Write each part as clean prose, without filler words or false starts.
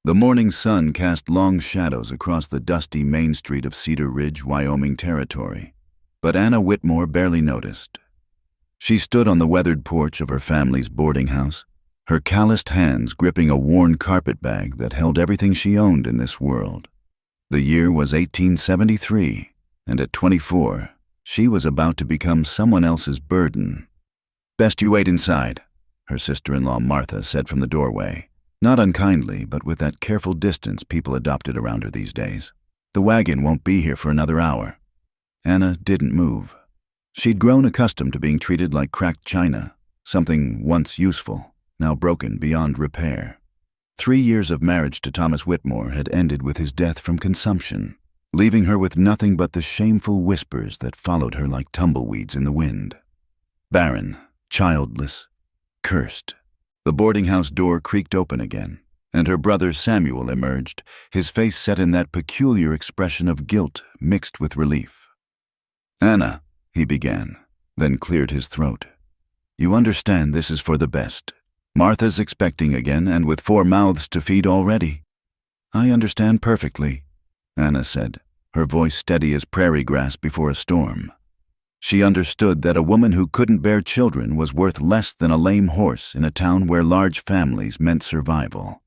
The morning sun cast long shadows across the dusty main street of Cedar Ridge, Wyoming territory, but Anna Whitmore barely noticed. She stood on the weathered porch of her family's boarding house, her calloused hands gripping a worn carpet bag that held everything she owned in this world. The year was 1873, and at 24, she was about to become someone else's burden. "Best you wait inside," her sister-in-law Martha said from the doorway, not unkindly, but with that careful distance people adopted around her these days. "The wagon won't be here for another hour." Anna didn't move. She'd grown accustomed to being treated like cracked china, something once useful, now broken beyond repair. 3 years of marriage to Thomas Whitmore had ended with his death from consumption, leaving her with nothing but the shameful whispers that followed her like tumbleweeds in the wind. Barren, childless, cursed. The boarding house door creaked open again, and her brother Samuel emerged, his face set in that peculiar expression of guilt mixed with relief. "Anna," he began, then cleared his throat. "You understand this is for the best. Martha's expecting again, and with 4 mouths to feed already." "I understand perfectly," Anna said, her voice steady as prairie grass before a storm. She understood that a woman who couldn't bear children was worth less than a lame horse in a town where large families meant survival.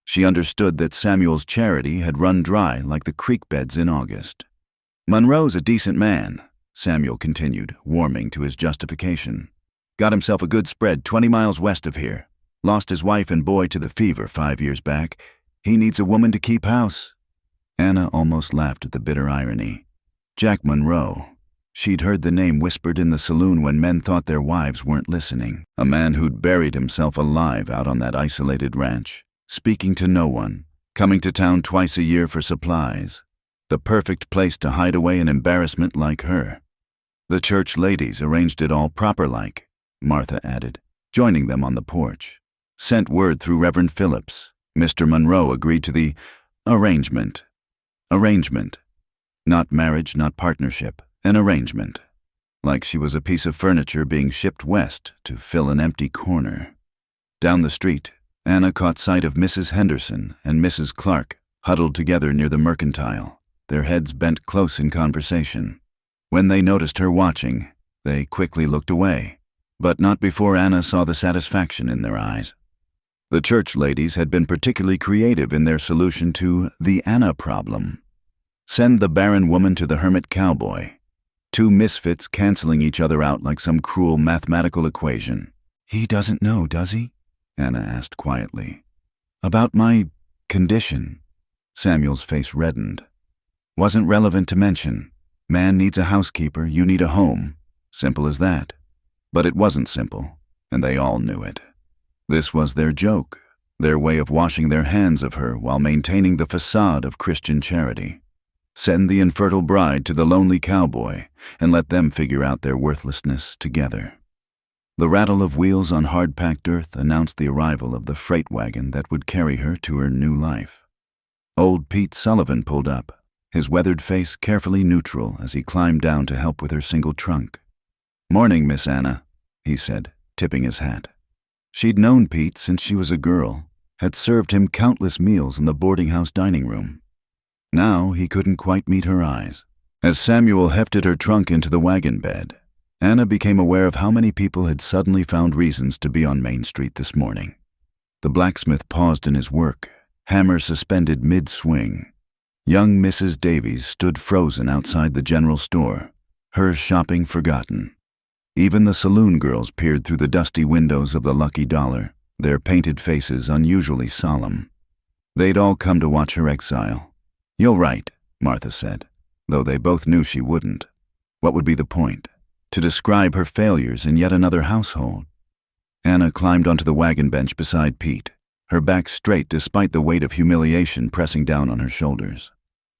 She understood that Samuel's charity had run dry like the creek beds in August. "Monroe's a decent man," Samuel continued, warming to his justification. "Got himself a good spread 20 miles west of here. Lost his wife and boy to the fever 5 years back. He needs a woman to keep house." Anna almost laughed at the bitter irony. Jack Monroe. She'd heard the name whispered in the saloon when men thought their wives weren't listening. A man who'd buried himself alive out on that isolated ranch, speaking to no one, coming to town twice a year for supplies. The perfect place to hide away an embarrassment like her. "The church ladies arranged it all proper-like," Martha added, joining them on the porch. "Sent word through Reverend Phillips. Mr. Monroe agreed to the arrangement. Arrangement. Not marriage, not partnership. An arrangement. Like she was a piece of furniture being shipped west to fill an empty corner." Down the street, Anna caught sight of Mrs. Henderson and Mrs. Clark huddled together near the Mercantile, their heads bent close in conversation. When they noticed her watching, they quickly looked away, but not before Anna saw the satisfaction in their eyes. The church ladies had been particularly creative in their solution to the Anna problem. Send the barren woman to the hermit cowboy. 2 misfits canceling each other out like some cruel mathematical equation. "He doesn't know, does he?" Anna asked quietly. "About my condition?" Samuel's face reddened. "Wasn't relevant to mention. Man needs a housekeeper, you need a home. Simple as that." But it wasn't simple, and they all knew it. This was their joke, their way of washing their hands of her while maintaining the facade of Christian charity. Send the infertile bride to the lonely cowboy and let them figure out their worthlessness together. The rattle of wheels on hard-packed earth announced the arrival of the freight wagon that would carry her to her new life. Old Pete Sullivan pulled up, his weathered face carefully neutral as he climbed down to help with her single trunk. "Morning, Miss Anna," he said, tipping his hat. She'd known Pete since she was a girl, had served him countless meals in the boarding house dining room. Now he couldn't quite meet her eyes. As Samuel hefted her trunk into the wagon bed, Anna became aware of how many people had suddenly found reasons to be on Main Street this morning. The blacksmith paused in his work, hammer suspended mid-swing. Young Mrs. Davies stood frozen outside the general store, her shopping forgotten. Even the saloon girls peered through the dusty windows of the Lucky Dollar, their painted faces unusually solemn. They'd all come to watch her exile. "You'll write," Martha said, though they both knew she wouldn't. What would be the point? To describe her failures in yet another household? Anna climbed onto the wagon bench beside Pete, her back straight despite the weight of humiliation pressing down on her shoulders.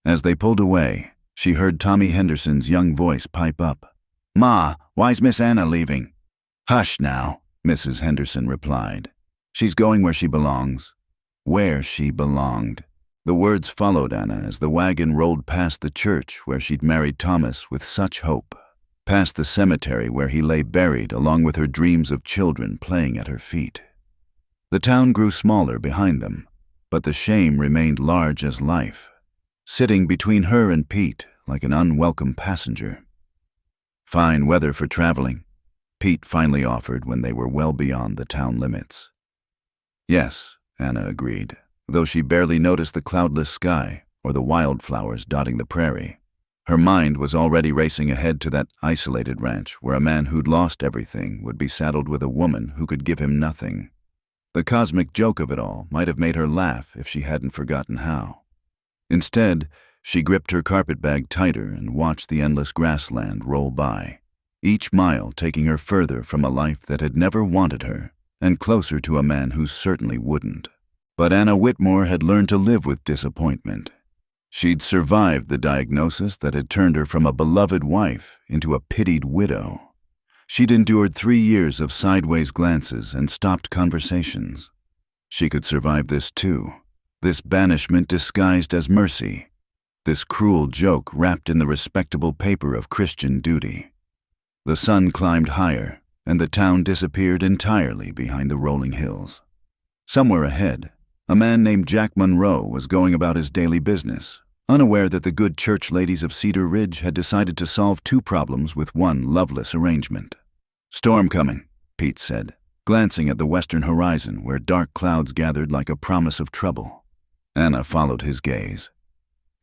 As they pulled away, she heard Tommy Henderson's young voice pipe up. "Ma, why's Miss Anna leaving?" "Hush now," Mrs. Henderson replied. "She's going where she belongs." Where she belonged. The words followed Anna as the wagon rolled past the church where she'd married Thomas with such hope, past the cemetery where he lay buried along with her dreams of children playing at her feet. The town grew smaller behind them, but the shame remained large as life, sitting between her and Pete like an unwelcome passenger. "Fine weather for traveling," Pete finally offered when they were well beyond the town limits. "Yes," Anna agreed, though she barely noticed the cloudless sky or the wildflowers dotting the prairie. Her mind was already racing ahead to that isolated ranch where a man who'd lost everything would be saddled with a woman who could give him nothing. The cosmic joke of it all might have made her laugh if she hadn't forgotten how. Instead, she gripped her carpetbag tighter and watched the endless grassland roll by, each mile taking her further from a life that had never wanted her and closer to a man who certainly wouldn't. But Anna Whitmore had learned to live with disappointment. She'd survived the diagnosis that had turned her from a beloved wife into a pitied widow. She'd endured 3 years of sideways glances and stopped conversations. She could survive this too, this banishment disguised as mercy, this cruel joke wrapped in the respectable paper of Christian duty. The sun climbed higher, and the town disappeared entirely behind the rolling hills. Somewhere ahead, a man named Jack Monroe was going about his daily business, unaware that the good church ladies of Cedar Ridge had decided to solve 2 problems with one loveless arrangement. "Storm coming," Pete said, glancing at the western horizon where dark clouds gathered like a promise of trouble. Anna followed his gaze.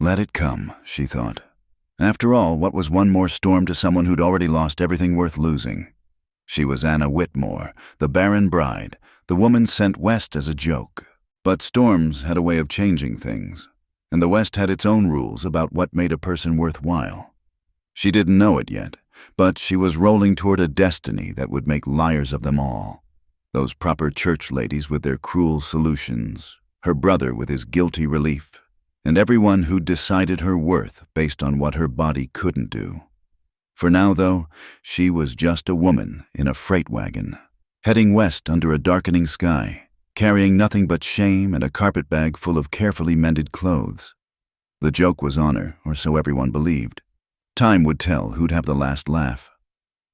Let it come, she thought. After all, what was one more storm to someone who'd already lost everything worth losing? She was Anna Whitmore, the barren bride, the woman sent west as a joke. But storms had a way of changing things, and the West had its own rules about what made a person worthwhile. She didn't know it yet, but she was rolling toward a destiny that would make liars of them all. Those proper church ladies with their cruel solutions, her brother with his guilty relief, and everyone who'd decided her worth based on what her body couldn't do. For now, though, she was just a woman in a freight wagon, heading west under a darkening sky, carrying nothing but shame and a carpetbag full of carefully mended clothes. The joke was on her, or so everyone believed. Time would tell who'd have the last laugh.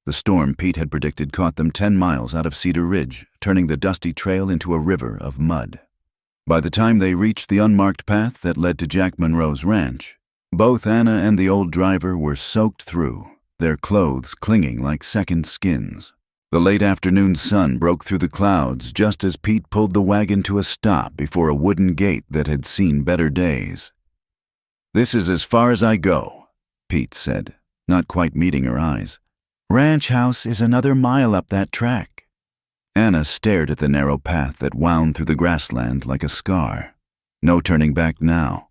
The storm Pete had predicted caught them 10 miles out of Cedar Ridge, turning the dusty trail into a river of mud. By the time they reached the unmarked path that led to Jack Monroe's ranch, both Anna and the old driver were soaked through, their clothes clinging like second skins. The late afternoon sun broke through the clouds just as Pete pulled the wagon to a stop before a wooden gate that had seen better days. "This is as far as I go," Pete said, not quite meeting her eyes. "Ranch house is another mile up that track." Anna stared at the narrow path that wound through the grassland like a scar. No turning back now.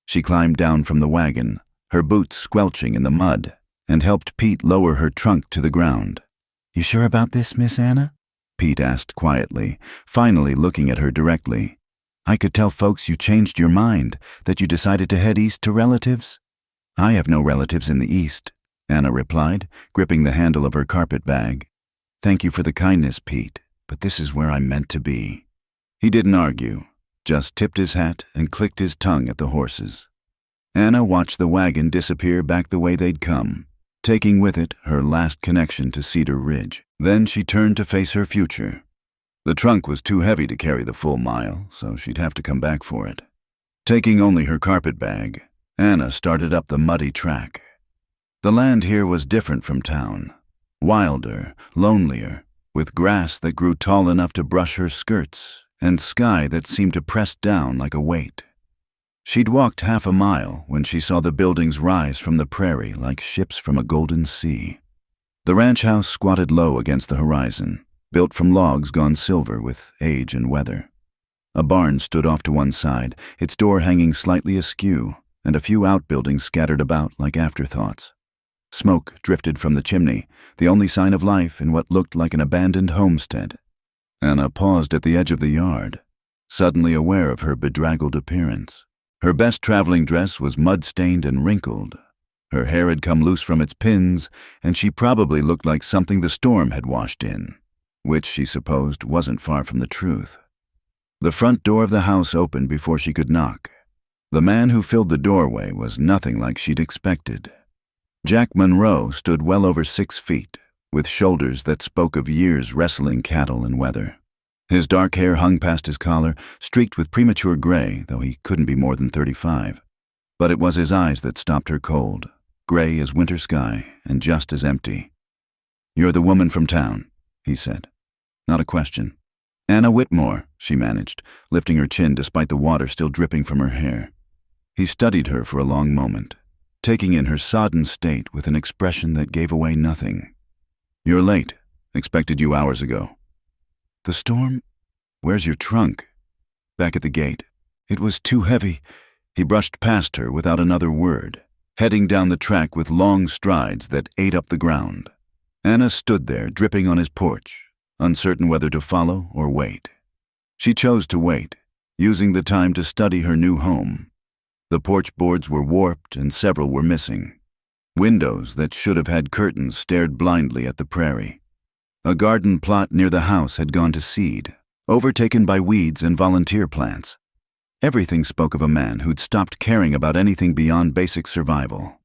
She climbed down from the wagon, her boots squelching in the mud, and helped Pete lower her trunk to the ground. "You sure about this, Miss Anna?" Pete asked quietly, finally looking at her directly. "I could tell folks you changed your mind, that you decided to head east to relatives." "I have no relatives in the east," Anna replied, gripping the handle of her carpetbag. "Thank you for the kindness, Pete, but this is where I'm meant to be." He didn't argue, just tipped his hat and clicked his tongue at the horses. Anna watched the wagon disappear back the way they'd come, taking with it her last connection to Cedar Ridge. Then she turned to face her future. The trunk was too heavy to carry the full mile, so she'd have to come back for it. Taking only her carpetbag, Anna started up the muddy track. The land here was different from town. Wilder, lonelier, with grass that grew tall enough to brush her skirts, and sky that seemed to press down like a weight. She'd walked half a mile when she saw the buildings rise from the prairie like ships from a golden sea. The ranch house squatted low against the horizon, built from logs gone silver with age and weather. A barn stood off to one side, its door hanging slightly askew, and a few outbuildings scattered about like afterthoughts. Smoke drifted from the chimney, the only sign of life in what looked like an abandoned homestead. Anna paused at the edge of the yard, suddenly aware of her bedraggled appearance. Her best traveling dress was mud-stained and wrinkled. Her hair had come loose from its pins, and she probably looked like something the storm had washed in, which she supposed wasn't far from the truth. The front door of the house opened before she could knock. The man who filled the doorway was nothing like she'd expected. Jack Monroe stood well over 6 feet, with shoulders that spoke of years wrestling cattle and weather. His dark hair hung past his collar, streaked with premature gray, though he couldn't be more than 35. But it was his eyes that stopped her cold, gray as winter sky and just as empty. "You're the woman from town," he said. Not a question. "Anna Whitmore," she managed, lifting her chin despite the water still dripping from her hair. He studied her for a long moment, taking in her sodden state with an expression that gave away nothing. "You're late. Expected you hours ago." "The storm? Where's your trunk?" "Back at the gate. It was too heavy." He brushed past her without another word, heading down the track with long strides that ate up the ground. Anna stood there, dripping on his porch, uncertain whether to follow or wait. She chose to wait, using the time to study her new home. The porch boards were warped and several were missing. Windows that should have had curtains stared blindly at the prairie. A garden plot near the house had gone to seed, overtaken by weeds and volunteer plants. Everything spoke of a man who'd stopped caring about anything beyond basic survival.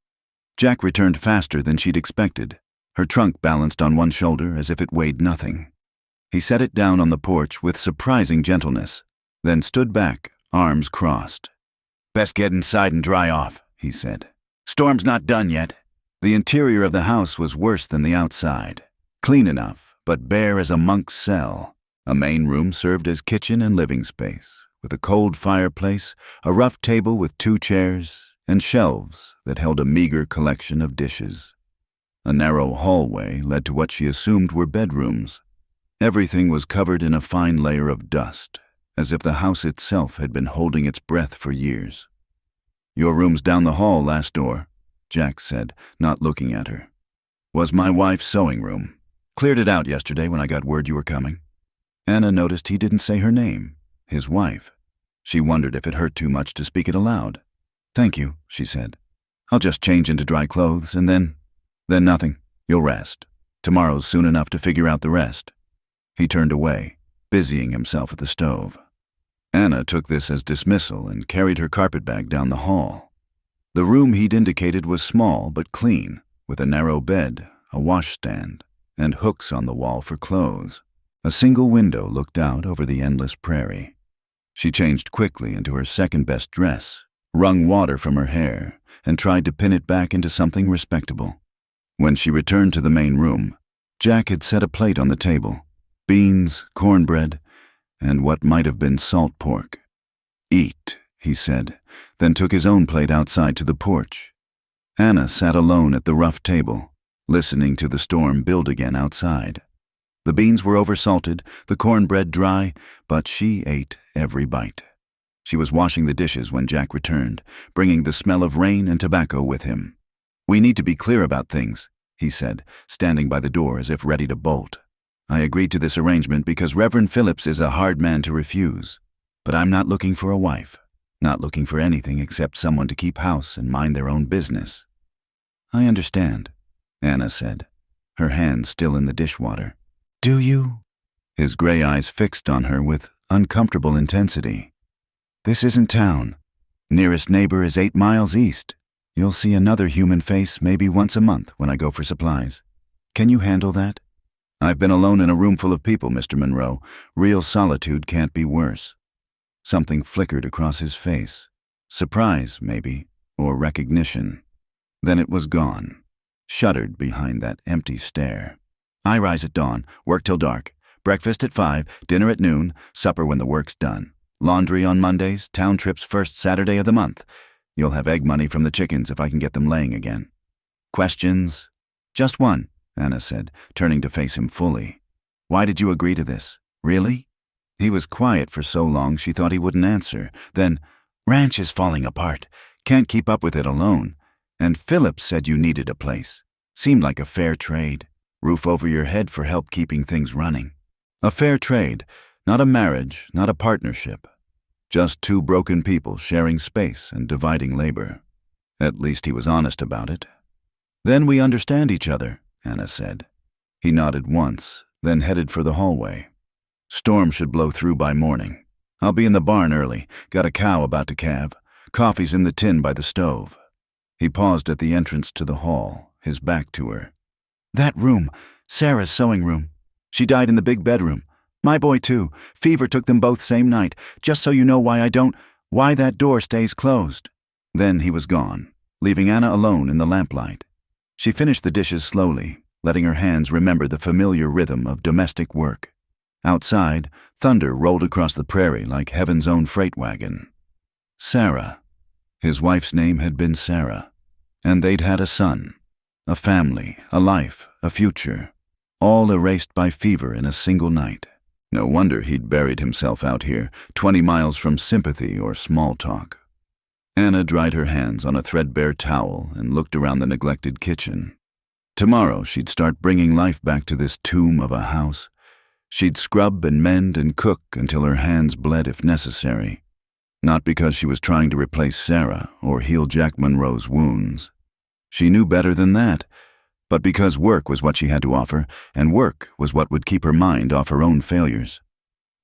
Jack returned faster than she'd expected, her trunk balanced on one shoulder as if it weighed nothing. He set it down on the porch with surprising gentleness, then stood back, arms crossed. "Best get inside and dry off," he said. "Storm's not done yet." The interior of the house was worse than the outside. Clean enough, but bare as a monk's cell. A main room served as kitchen and living space, with a cold fireplace, a rough table with 2 chairs, and shelves that held a meager collection of dishes. A narrow hallway led to what she assumed were bedrooms. Everything was covered in a fine layer of dust, as if the house itself had been holding its breath for years. "Your room's down the hall, last door," Jack said, not looking at her. "Was my wife's sewing room. Cleared it out yesterday when I got word you were coming." Anna noticed he didn't say her name, his wife. She wondered if it hurt too much to speak it aloud. "Thank you," she said. "I'll just change into dry clothes and then nothing. You'll rest. Tomorrow's soon enough to figure out the rest." He turned away, busying himself at the stove. Anna took this as dismissal and carried her carpetbag down the hall. The room he'd indicated was small but clean, with a narrow bed, a washstand, and hooks on the wall for clothes. A single window looked out over the endless prairie. She changed quickly into her second-best dress, wrung water from her hair, and tried to pin it back into something respectable. When she returned to the main room, Jack had set a plate on the table. Beans, cornbread, and what might have been salt pork. "Eat," he said, then took his own plate outside to the porch. Anna sat alone at the rough table, listening to the storm build again outside. The beans were oversalted, the cornbread dry, but she ate every bite. She was washing the dishes when Jack returned, bringing the smell of rain and tobacco with him. "We need to be clear about things," he said, standing by the door as if ready to bolt. "I agreed to this arrangement because Reverend Phillips is a hard man to refuse. But I'm not looking for a wife, not looking for anything except someone to keep house and mind their own business." "I understand," Anna said, her hands still in the dishwater. "Do you?" His gray eyes fixed on her with uncomfortable intensity. "This isn't town. Nearest neighbor is 8 miles east. You'll see another human face maybe once a month when I go for supplies. Can you handle that?" "I've been alone in a room full of people, Mr. Monroe. Real solitude can't be worse." Something flickered across his face. Surprise, maybe, or recognition. Then it was gone, shuttered behind that empty stare. "I rise at dawn, work till dark. Breakfast at 5, dinner at noon, supper when the work's done. Laundry on Mondays, town trips first Saturday of the month. You'll have egg money from the chickens if I can get them laying again." "Questions?" "Just one," Anna said, turning to face him fully. "Why did you agree to this? Really?" He was quiet for so long she thought he wouldn't answer. Then, "Ranch is falling apart. Can't keep up with it alone. And Phillips said you needed a place. Seemed like a fair trade. Roof over your head for help keeping things running." A fair trade, not a marriage, not a partnership. Just 2 broken people sharing space and dividing labor. At least he was honest about it. "Then we understand each other," Anna said. He nodded once, then headed for the hallway. "Storm should blow through by morning. I'll be in the barn early. Got a cow about to calve. Coffee's in the tin by the stove." He paused at the entrance to the hall, his back to her. "That room, Sarah's sewing room. She died in the big bedroom. My boy too. Fever took them both same night. Just so you know why that door stays closed." Then he was gone, leaving Anna alone in the lamplight. She finished the dishes slowly, letting her hands remember the familiar rhythm of domestic work. Outside, thunder rolled across the prairie like heaven's own freight wagon. Sarah. His wife's name had been Sarah, and they'd had a son, a family, a life, a future, all erased by fever in a single night. No wonder he'd buried himself out here, 20 miles from sympathy or small talk. Anna dried her hands on a threadbare towel and looked around the neglected kitchen. Tomorrow she'd start bringing life back to this tomb of a house. She'd scrub and mend and cook until her hands bled if necessary. Not because she was trying to replace Sarah or heal Jack Monroe's wounds. She knew better than that, but because work was what she had to offer, and work was what would keep her mind off her own failures.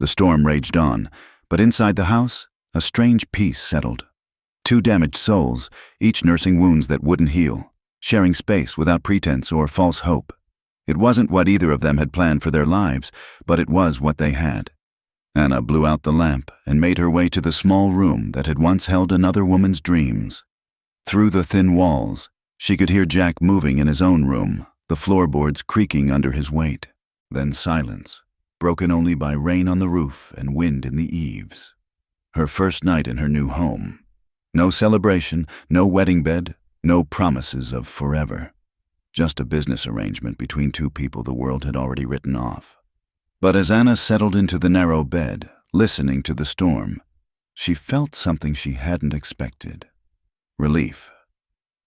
The storm raged on, but inside the house, a strange peace settled. 2 damaged souls, each nursing wounds that wouldn't heal, sharing space without pretense or false hope. It wasn't what either of them had planned for their lives, but it was what they had. Anna blew out the lamp and made her way to the small room that had once held another woman's dreams. Through the thin walls, she could hear Jack moving in his own room, the floorboards creaking under his weight. Then silence, broken only by rain on the roof and wind in the eaves. Her first night in her new home. No celebration, no wedding bed, no promises of forever. Just a business arrangement between 2 people the world had already written off. But as Anna settled into the narrow bed, listening to the storm, she felt something she hadn't expected. Relief.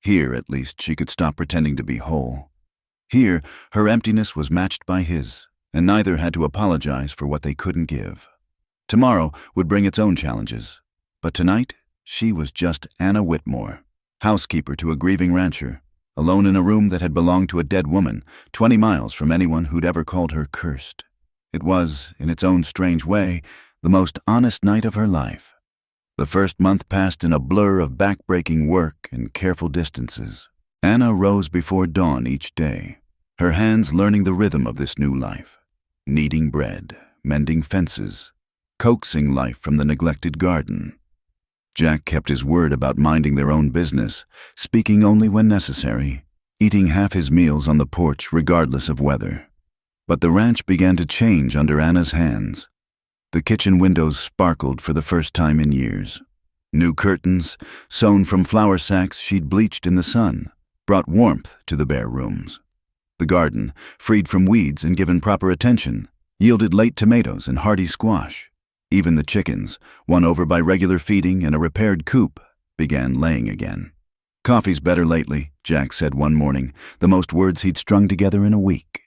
Here, at least, she could stop pretending to be whole. Here, her emptiness was matched by his, and neither had to apologize for what they couldn't give. Tomorrow would bring its own challenges, but tonight, she was just Anna Whitmore, housekeeper to a grieving rancher, alone in a room that had belonged to a dead woman, 20 miles from anyone who'd ever called her cursed. It was, in its own strange way, the most honest night of her life. The first month passed in a blur of back-breaking work and careful distances. Anna rose before dawn each day, her hands learning the rhythm of this new life, kneading bread, mending fences, coaxing life from the neglected garden. Jack kept his word about minding their own business, speaking only when necessary, eating half his meals on the porch regardless of weather. But the ranch began to change under Anna's hands. The kitchen windows sparkled for the first time in years. New curtains, sewn from flour sacks she'd bleached in the sun, brought warmth to the bare rooms. The garden, freed from weeds and given proper attention, yielded late tomatoes and hardy squash. Even the chickens, won over by regular feeding and a repaired coop, began laying again. "Coffee's better lately," Jack said one morning, the most words he'd strung together in a week.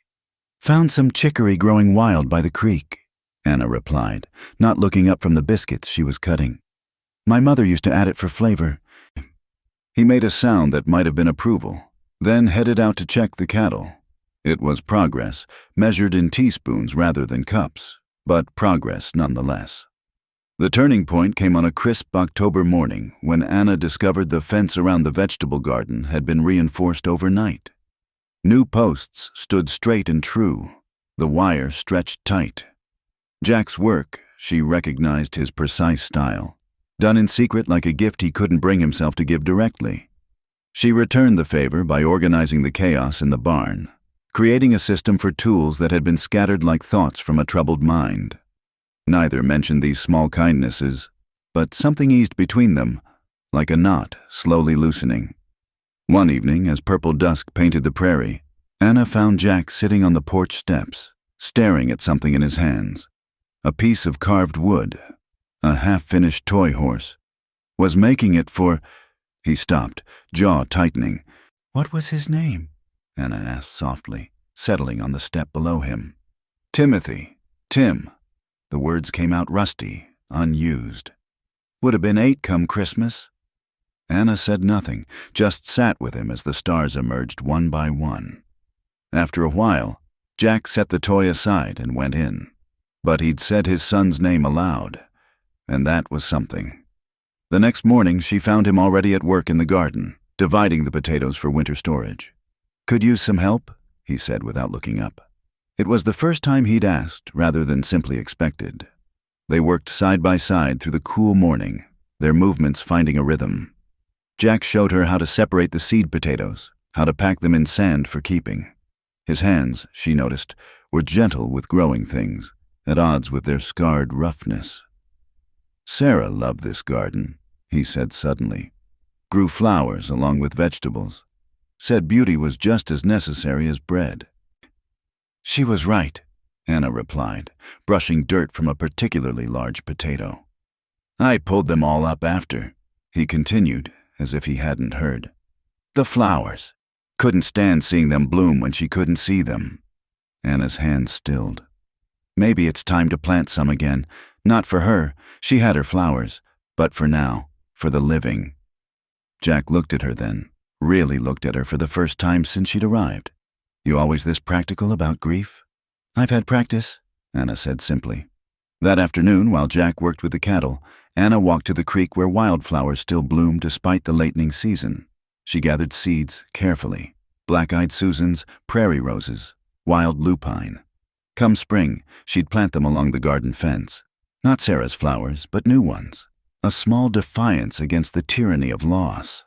"Found some chicory growing wild by the creek," Anna replied, not looking up from the biscuits she was cutting. "My mother used to add it for flavor." He made a sound that might have been approval, then headed out to check the cattle. It was progress, measured in teaspoons rather than cups, but progress nonetheless. The turning point came on a crisp October morning when Anna discovered the fence around the vegetable garden had been reinforced overnight. New posts stood straight and true, the wire stretched tight. Jack's work, she recognized his precise style, done in secret like a gift he couldn't bring himself to give directly. She returned the favor by organizing the chaos in the barn, creating a system for tools that had been scattered like thoughts from a troubled mind. Neither mentioned these small kindnesses, but something eased between them, like a knot slowly loosening. One evening, as purple dusk painted the prairie, Anna found Jack sitting on the porch steps, staring at something in his hands. A piece of carved wood, a half-finished toy horse. Was making it for... He stopped, jaw tightening. "What was his name?" Anna asked softly, settling on the step below him. "Timothy. Tim." The words came out rusty, unused. "Would have been 8 come Christmas." Anna said nothing, just sat with him as the stars emerged one by one. After a while, Jack set the toy aside and went in. But he'd said his son's name aloud, and that was something. The next morning, she found him already at work in the garden, dividing the potatoes for winter storage. "Could use some help," he said without looking up. It was the first time he'd asked rather than simply expected. They worked side by side through the cool morning, their movements finding a rhythm. Jack showed her how to separate the seed potatoes, how to pack them in sand for keeping. His hands, she noticed, were gentle with growing things, at odds with their scarred roughness. Sarah loved this garden, he said suddenly. Grew flowers along with vegetables. Said beauty was just as necessary as bread. She was right, Anna replied, brushing dirt from a particularly large potato. I pulled them all up after, he continued, as if he hadn't heard. The flowers. Couldn't stand seeing them bloom when she couldn't see them. Anna's hand stilled. Maybe it's time to plant some again. Not for her, she had her flowers, but for now, for the living. Jack looked at her then, really looked at her for the first time since she'd arrived. You always this practical about grief? I've had practice, Anna said simply. That afternoon, while Jack worked with the cattle, Anna walked to the creek where wildflowers still bloomed despite the latening season. She gathered seeds carefully, black-eyed Susans, prairie roses, wild lupine. Come spring, she'd plant them along the garden fence. Not Sarah's flowers, but new ones. A small defiance against the tyranny of loss.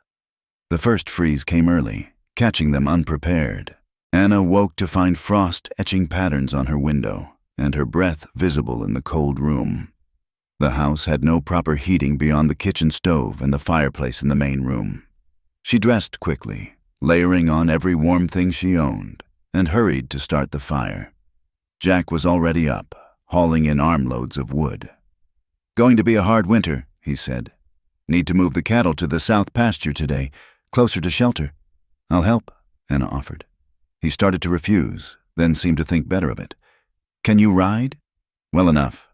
The first freeze came early, catching them unprepared. Anna woke to find frost etching patterns on her window, and her breath visible in the cold room. The house had no proper heating beyond the kitchen stove and the fireplace in the main room. She dressed quickly, layering on every warm thing she owned, and hurried to start the fire. Jack was already up, hauling in armloads of wood. Going to be a hard winter, he said. Need to move the cattle to the south pasture today, closer to shelter. I'll help, Anna offered. He started to refuse, then seemed to think better of it. Can you ride? Well enough.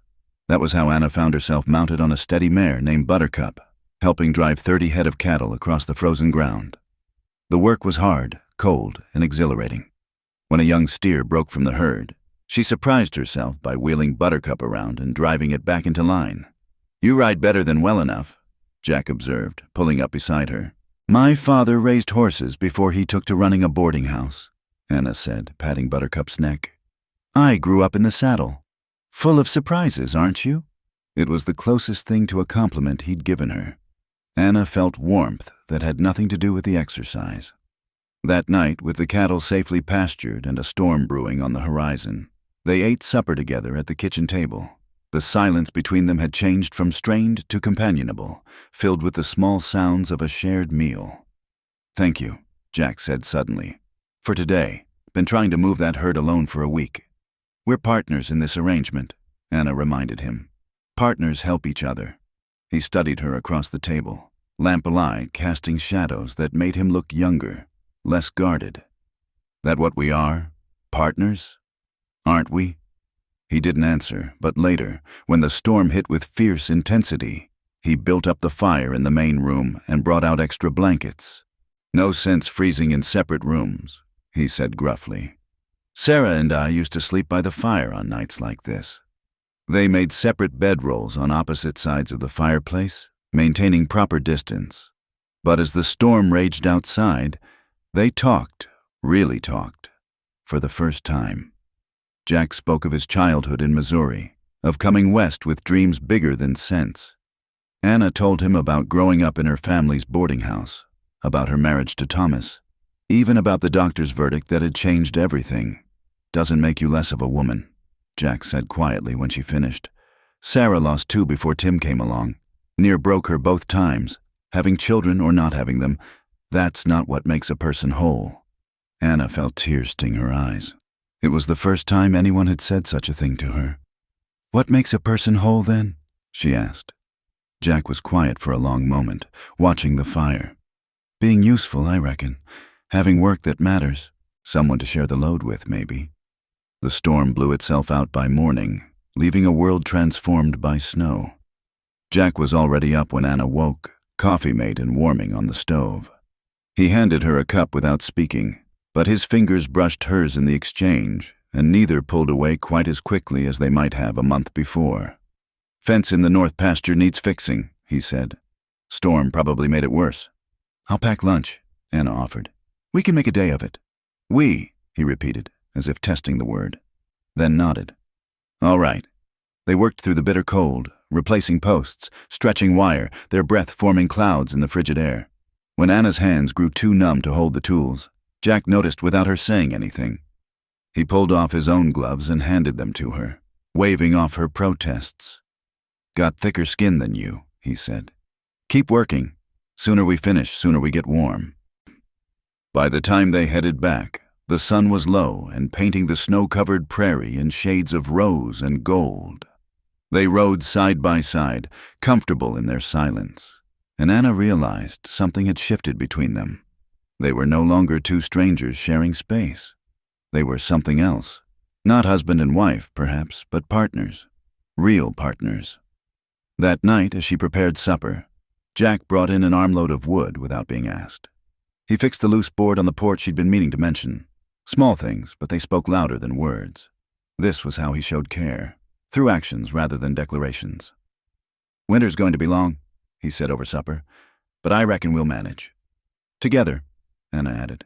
That was how Anna found herself mounted on a steady mare named Buttercup, helping drive 30 head of cattle across the frozen ground. The work was hard, cold, and exhilarating. When a young steer broke from the herd, she surprised herself by wheeling Buttercup around and driving it back into line. You ride better than well enough, Jack observed, pulling up beside her. My father raised horses before he took to running a boarding house, Anna said, patting Buttercup's neck. I grew up in the saddle. Full of surprises, aren't you? It was the closest thing to a compliment he'd given her. Anna felt warmth that had nothing to do with the exercise. That night, with the cattle safely pastured and a storm brewing on the horizon, they ate supper together at the kitchen table. The silence between them had changed from strained to companionable, filled with the small sounds of a shared meal. Thank you, Jack said suddenly. For today, been trying to move that herd alone for a week. We're partners in this arrangement, Anna reminded him. Partners help each other. He studied her across the table, lamp alight, casting shadows that made him look younger, less guarded. That what we are? Partners? Aren't we? He didn't answer, but later, when the storm hit with fierce intensity, he built up the fire in the main room and brought out extra blankets. No sense freezing in separate rooms, he said gruffly. Sarah and I used to sleep by the fire on nights like this. They made separate bedrolls on opposite sides of the fireplace, maintaining proper distance. But as the storm raged outside, they talked, really talked, for the first time. Jack spoke of his childhood in Missouri, of coming west with dreams bigger than sense. Anna told him about growing up in her family's boarding house, about her marriage to Thomas, even about the doctor's verdict that had changed everything. Doesn't make you less of a woman, Jack said quietly when she finished. Sarah lost 2 before Tim came along. Near broke her both times. Having children or not having them, that's not what makes a person whole. Anna felt tears sting her eyes. It was the first time anyone had said such a thing to her. What makes a person whole then? She asked. Jack was quiet for a long moment, watching the fire. Being useful, I reckon. Having work that matters. Someone to share the load with, maybe. The storm blew itself out by morning, leaving a world transformed by snow. Jack was already up when Anna woke, coffee made and warming on the stove. He handed her a cup without speaking, but his fingers brushed hers in the exchange, and neither pulled away quite as quickly as they might have a month before. Fence in the north pasture needs fixing, he said. Storm probably made it worse. I'll pack lunch, Anna offered. We can make a day of it. We, he repeated, as if testing the word. then nodded. All right. They worked through the bitter cold, replacing posts, stretching wire, their breath forming clouds in the frigid air. When Anna's hands grew too numb to hold the tools, Jack noticed without her saying anything. He pulled off his own gloves and handed them to her, waving off her protests. Got thicker skin than you, he said. Keep working. Sooner we finish, sooner we get warm. By the time they headed back, the sun was low and painting the snow-covered prairie in shades of rose and gold. They rode side by side, comfortable in their silence, and Anna realized something had shifted between them. They were no longer two strangers sharing space. They were something else. Not husband and wife, perhaps, but partners. Real partners. That night, as she prepared supper, Jack brought in an armload of wood without being asked. He fixed the loose board on the porch she'd been meaning to mention. Small things, but they spoke louder than words. This was how he showed care, through actions rather than declarations. Winter's going to be long, he said over supper, but I reckon we'll manage. Together, Anna added.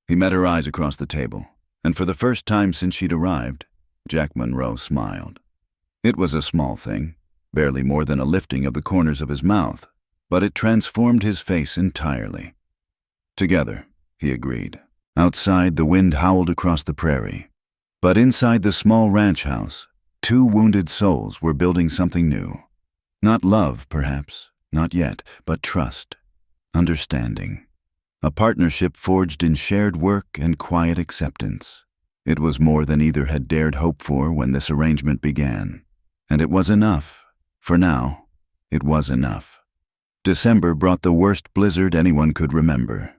He met her eyes across the table, and for the first time since she'd arrived, Jack Monroe smiled. It was a small thing, barely more than a lifting of the corners of his mouth, but it transformed his face entirely. Together, he agreed. Outside, the wind howled across the prairie. But inside the small ranch house, two wounded souls were building something new. Not love, perhaps, not yet, but trust, understanding. A partnership forged in shared work and quiet acceptance. It was more than either had dared hope for when this arrangement began. And it was enough. For now, it was enough. December brought the worst blizzard anyone could remember.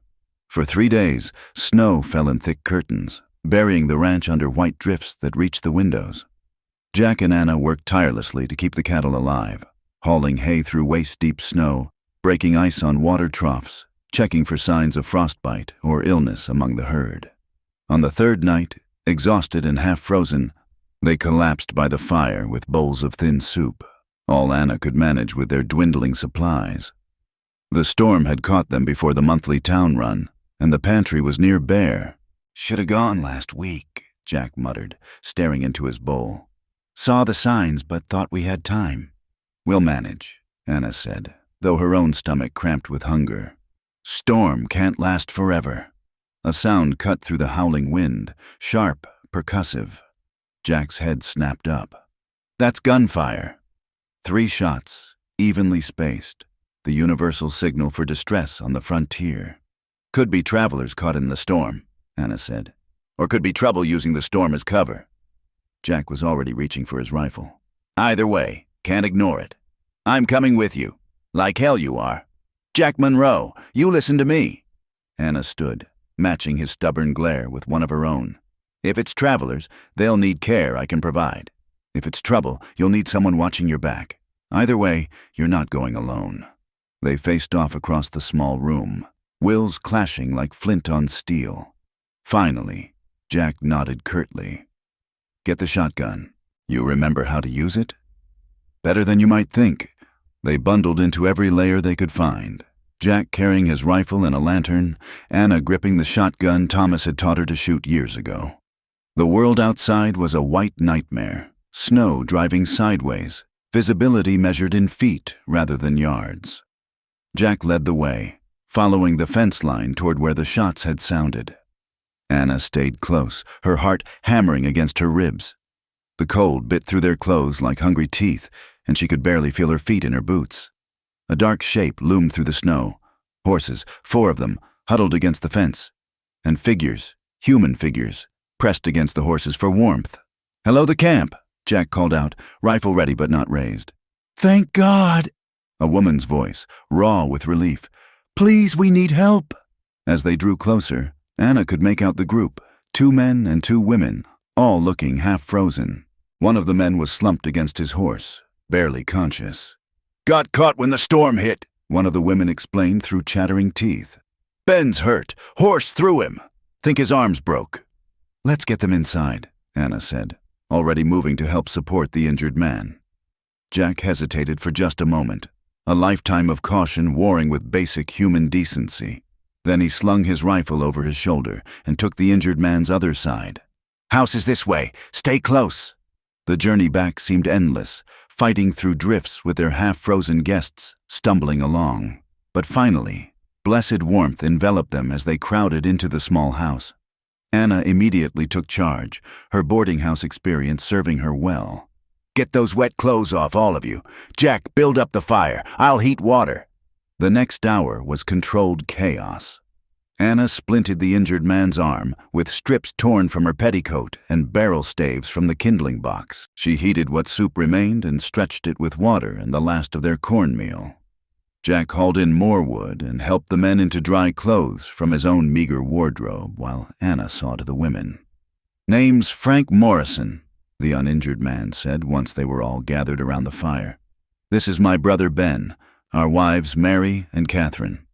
For 3 days, snow fell in thick curtains, burying the ranch under white drifts that reached the windows. Jack and Anna worked tirelessly to keep the cattle alive, hauling hay through waist-deep snow, breaking ice on water troughs, checking for signs of frostbite or illness among the herd. On the third night, exhausted and half-frozen, they collapsed by the fire with bowls of thin soup, all Anna could manage with their dwindling supplies. The storm had caught them before the monthly town run, and the pantry was near bare. Should have gone last week, Jack muttered, staring into his bowl. Saw the signs, but thought we had time. We'll manage, Anna said, though her own stomach cramped with hunger. Storm can't last forever. A sound cut through the howling wind, sharp, percussive. Jack's head snapped up. That's gunfire. 3 shots, evenly spaced, the universal signal for distress on the frontier. Could be travelers caught in the storm, Anna said. Or could be trouble using the storm as cover. Jack was already reaching for his rifle. Either way, can't ignore it. I'm coming with you. Like hell you are. Jack Monroe, you listen to me. Anna stood, matching his stubborn glare with one of her own. If it's travelers, they'll need care I can provide. If it's trouble, you'll need someone watching your back. Either way, you're not going alone. They faced off across the small room, wills clashing like flint on steel. Finally, Jack nodded curtly. Get the shotgun. You remember how to use it? Better than you might think. They bundled into every layer they could find. Jack carrying his rifle and a lantern, Anna gripping the shotgun Thomas had taught her to shoot years ago. The world outside was a white nightmare, snow driving sideways, visibility measured in feet rather than yards. Jack led the way, following the fence line toward where the shots had sounded. Anna stayed close, her heart hammering against her ribs. The cold bit through their clothes like hungry teeth, and she could barely feel her feet in her boots. A dark shape loomed through the snow. Horses, 4 of them, huddled against the fence. And figures, human figures, pressed against the horses for warmth. Hello, the camp, Jack called out, rifle ready but not raised. Thank God! A woman's voice, raw with relief. Please, we need help. As they drew closer, Anna could make out the group, 2 men and 2 women, all looking half-frozen. One of the men was slumped against his horse, barely conscious. Got caught when the storm hit, one of the women explained through chattering teeth. Ben's hurt. Horse threw him. Think his arms broke. Let's get them inside, Anna said, already moving to help support the injured man. Jack hesitated for just a moment, a lifetime of caution warring with basic human decency. Then he slung his rifle over his shoulder and took the injured man's other side. House is this way. Stay close. The journey back seemed endless, fighting through drifts with their half-frozen guests, stumbling along. But finally, blessed warmth enveloped them as they crowded into the small house. Anna immediately took charge, her boarding house experience serving her well. Get those wet clothes off, all of you. Jack, build up the fire. I'll heat water. The next hour was controlled chaos. Anna splinted the injured man's arm, with strips torn from her petticoat and barrel staves from the kindling box. She heated what soup remained and stretched it with water and the last of their cornmeal. Jack hauled in more wood and helped the men into dry clothes from his own meager wardrobe while Anna saw to the women. Name's Frank Morrison, the uninjured man said once they were all gathered around the fire. This is my brother Ben, our wives Mary and Catherine.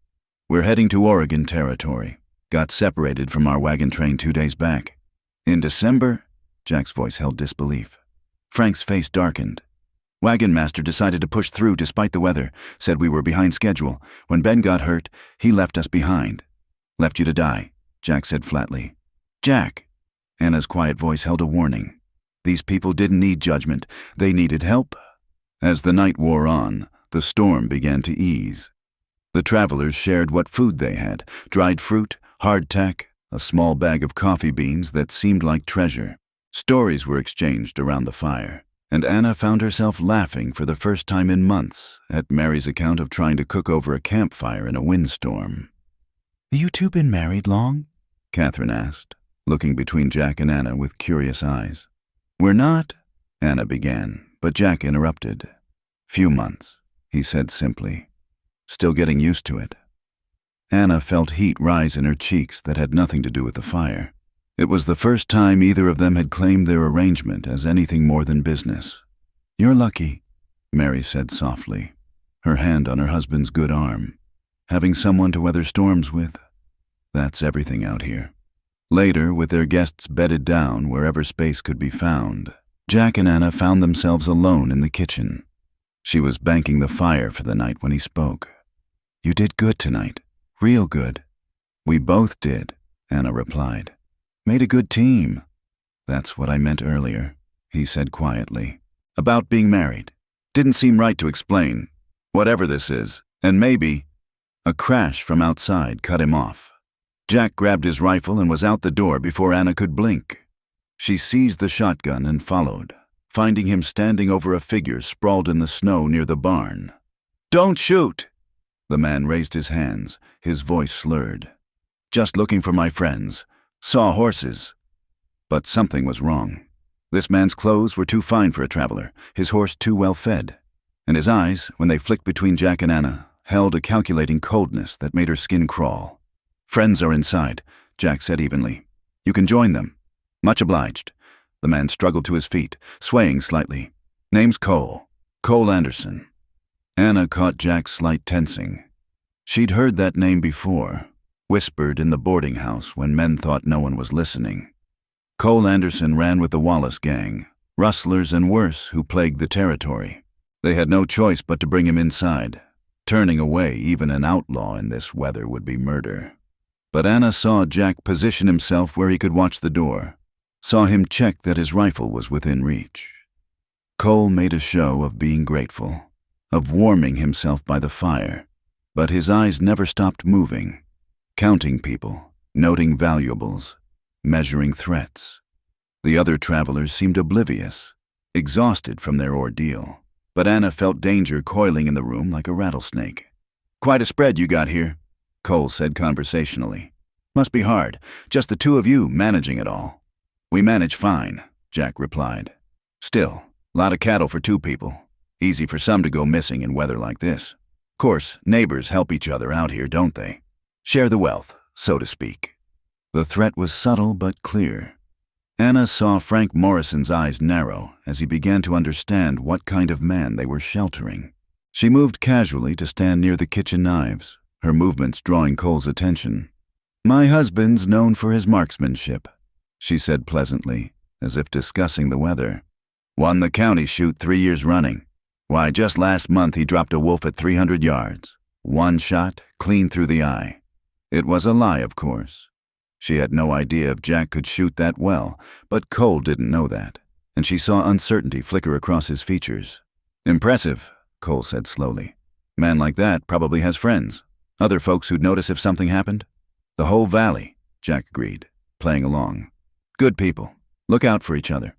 We're heading to Oregon Territory. Got separated from our wagon train 2 days back. In December? Jack's voice held disbelief. Frank's face darkened. Wagon master decided to push through despite the weather, said we were behind schedule. When Ben got hurt, he left us behind. Left you to die, Jack said flatly. Jack! Anna's quiet voice held a warning. These people didn't need judgment. They needed help. As the night wore on, the storm began to ease. The travelers shared what food they had, dried fruit, hardtack, a small bag of coffee beans that seemed like treasure. Stories were exchanged around the fire, and Anna found herself laughing for the first time in months at Mary's account of trying to cook over a campfire in a windstorm. You two been married long? Catherine asked, looking between Jack and Anna with curious eyes. We're not, Anna began, but Jack interrupted. Few months, he said simply. Still getting used to it. Anna felt heat rise in her cheeks that had nothing to do with the fire. It was the first time either of them had claimed their arrangement as anything more than business. You're lucky, Mary said softly, her hand on her husband's good arm. Having someone to weather storms with, that's everything out here. Later, with their guests bedded down wherever space could be found, Jack and Anna found themselves alone in the kitchen. She was banking the fire for the night when he spoke. You did good tonight. Real good. We both did, Anna replied. Made a good team. That's what I meant earlier, he said quietly. About being married. Didn't seem right to explain. Whatever this is, and maybe... A crash from outside cut him off. Jack grabbed his rifle and was out the door before Anna could blink. She seized the shotgun and followed, finding him standing over a figure sprawled in the snow near the barn. Don't shoot! The man raised his hands, his voice slurred. Just looking for my friends. Saw horses. But something was wrong. This man's clothes were too fine for a traveler, his horse too well fed. And his eyes, when they flicked between Jack and Anna, held a calculating coldness that made her skin crawl. Friends are inside, Jack said evenly. You can join them. Much obliged. The man struggled to his feet, swaying slightly. Name's Cole. Cole Anderson. Anna caught Jack's slight tensing. She'd heard that name before, whispered in the boarding house when men thought no one was listening. Cole Anderson ran with the Wallace gang, rustlers and worse who plagued the territory. They had no choice but to bring him inside. Turning away even an outlaw in this weather would be murder. But Anna saw Jack position himself where he could watch the door, saw him check that his rifle was within reach. Cole made a show of being grateful, of warming himself by the fire, but his eyes never stopped moving, counting people, noting valuables, measuring threats. The other travelers seemed oblivious, exhausted from their ordeal, but Anna felt danger coiling in the room like a rattlesnake. Quite a spread you got here, Cole said conversationally. Must be hard, just the two of you managing it all. We manage fine, Jack replied. Still, lot of cattle for two people. Easy for some to go missing in weather like this. Course, neighbors help each other out here, don't they? Share the wealth, so to speak. The threat was subtle but clear. Anna saw Frank Morrison's eyes narrow as he began to understand what kind of man they were sheltering. She moved casually to stand near the kitchen knives, her movements drawing Cole's attention. My husband's known for his marksmanship, she said pleasantly, as if discussing the weather. Won the county shoot 3 years running. Why, just last month he dropped a wolf at 300 yards. One shot, clean through the eye. It was a lie, of course. She had no idea if Jack could shoot that well, but Cole didn't know that, and she saw uncertainty flicker across his features. "Impressive," Cole said slowly. "Man like that probably has friends. Other folks who'd notice if something happened?" "The whole valley," Jack agreed, playing along. "Good people. Look out for each other."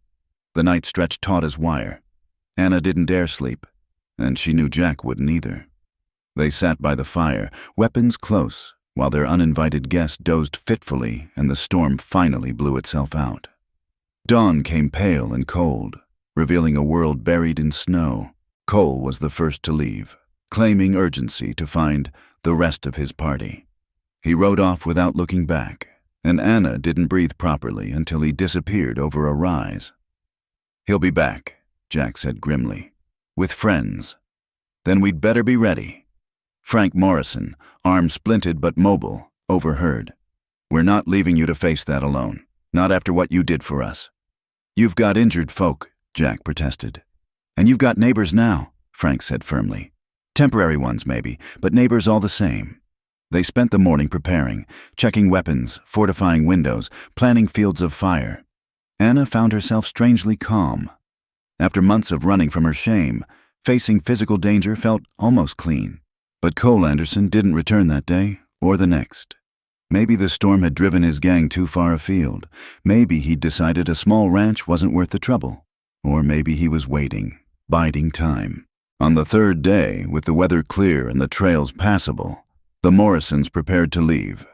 The night stretched taut as wire. Anna didn't dare sleep, and she knew Jack wouldn't either. They sat by the fire, weapons close, while their uninvited guest dozed fitfully and the storm finally blew itself out. Dawn came pale and cold, revealing a world buried in snow. Cole was the first to leave, claiming urgency to find the rest of his party. He rode off without looking back, and Anna didn't breathe properly until he disappeared over a rise. "He'll be back," Jack said grimly, "with friends. Then we'd better be ready." Frank Morrison, arm splinted but mobile, overheard. "We're not leaving you to face that alone, not after what you did for us." "You've got injured folk," Jack protested. "And you've got neighbors now," Frank said firmly. "Temporary ones maybe, but neighbors all the same." They spent the morning preparing, checking weapons, fortifying windows, planning fields of fire. Anna found herself strangely calm. After months of running from her shame, facing physical danger felt almost clean. But Cole Anderson didn't return that day or the next. Maybe the storm had driven his gang too far afield. Maybe he'd decided a small ranch wasn't worth the trouble. Or maybe he was waiting, biding time. On the third day, with the weather clear and the trails passable, the Morrisons prepared to leave.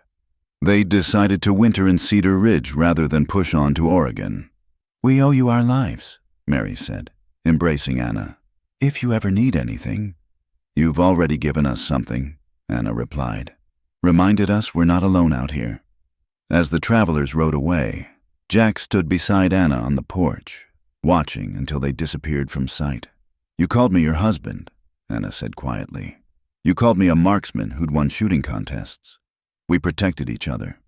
They decided to winter in Cedar Ridge rather than push on to Oregon. "We owe you our lives," Mary said, embracing Anna. "If you ever need anything." "You've already given us something," Anna replied. "Reminded us we're not alone out here." As the travelers rode away, Jack stood beside Anna on the porch, watching until they disappeared from sight. "You called me your husband," Anna said quietly. "You called me a marksman who'd won shooting contests. We protected each other.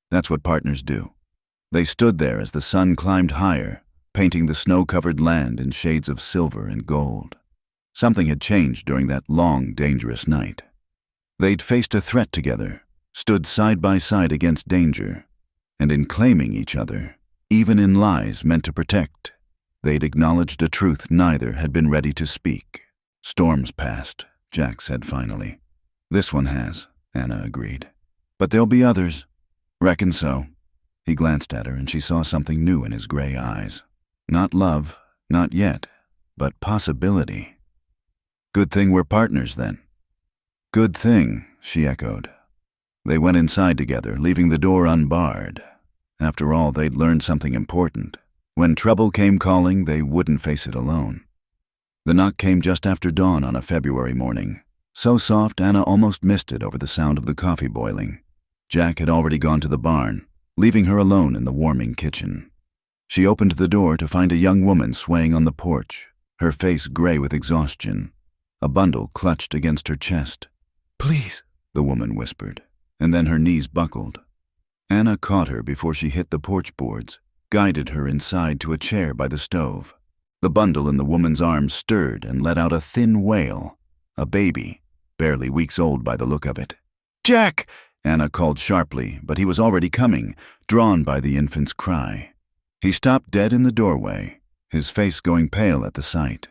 That's what partners do." They stood there as the sun climbed higher, painting the snow-covered land in shades of silver and gold. Something had changed during that long, dangerous night. They'd faced a threat together, stood side by side against danger, and in claiming each other, even in lies meant to protect, they'd acknowledged a truth neither had been ready to speak. "Storm's passed," Jack said finally. "This one has," Anna agreed. "But there'll be others." "Reckon so." He glanced at her and she saw something new in his gray eyes. Not love, not yet, but possibility. "Good thing we're partners, then." "Good thing," she echoed. They went inside together, leaving the door unbarred. After all, they'd learned something important. When trouble came calling, they wouldn't face it alone. The knock came just after dawn on a February morning, so soft Anna almost missed it over the sound of the coffee boiling. Jack had already gone to the barn, leaving her alone in the warming kitchen. She opened the door to find a young woman swaying on the porch, her face gray with exhaustion, a bundle clutched against her chest. "Please," the woman whispered, and then her knees buckled. Anna caught her before she hit the porch boards, guided her inside to a chair by the stove. The bundle in the woman's arms stirred and let out a thin wail, a baby, barely weeks old by the look of it. "Jack!" Anna called sharply, but he was already coming, drawn by the infant's cry. He stopped dead in the doorway, his face going pale at the sight.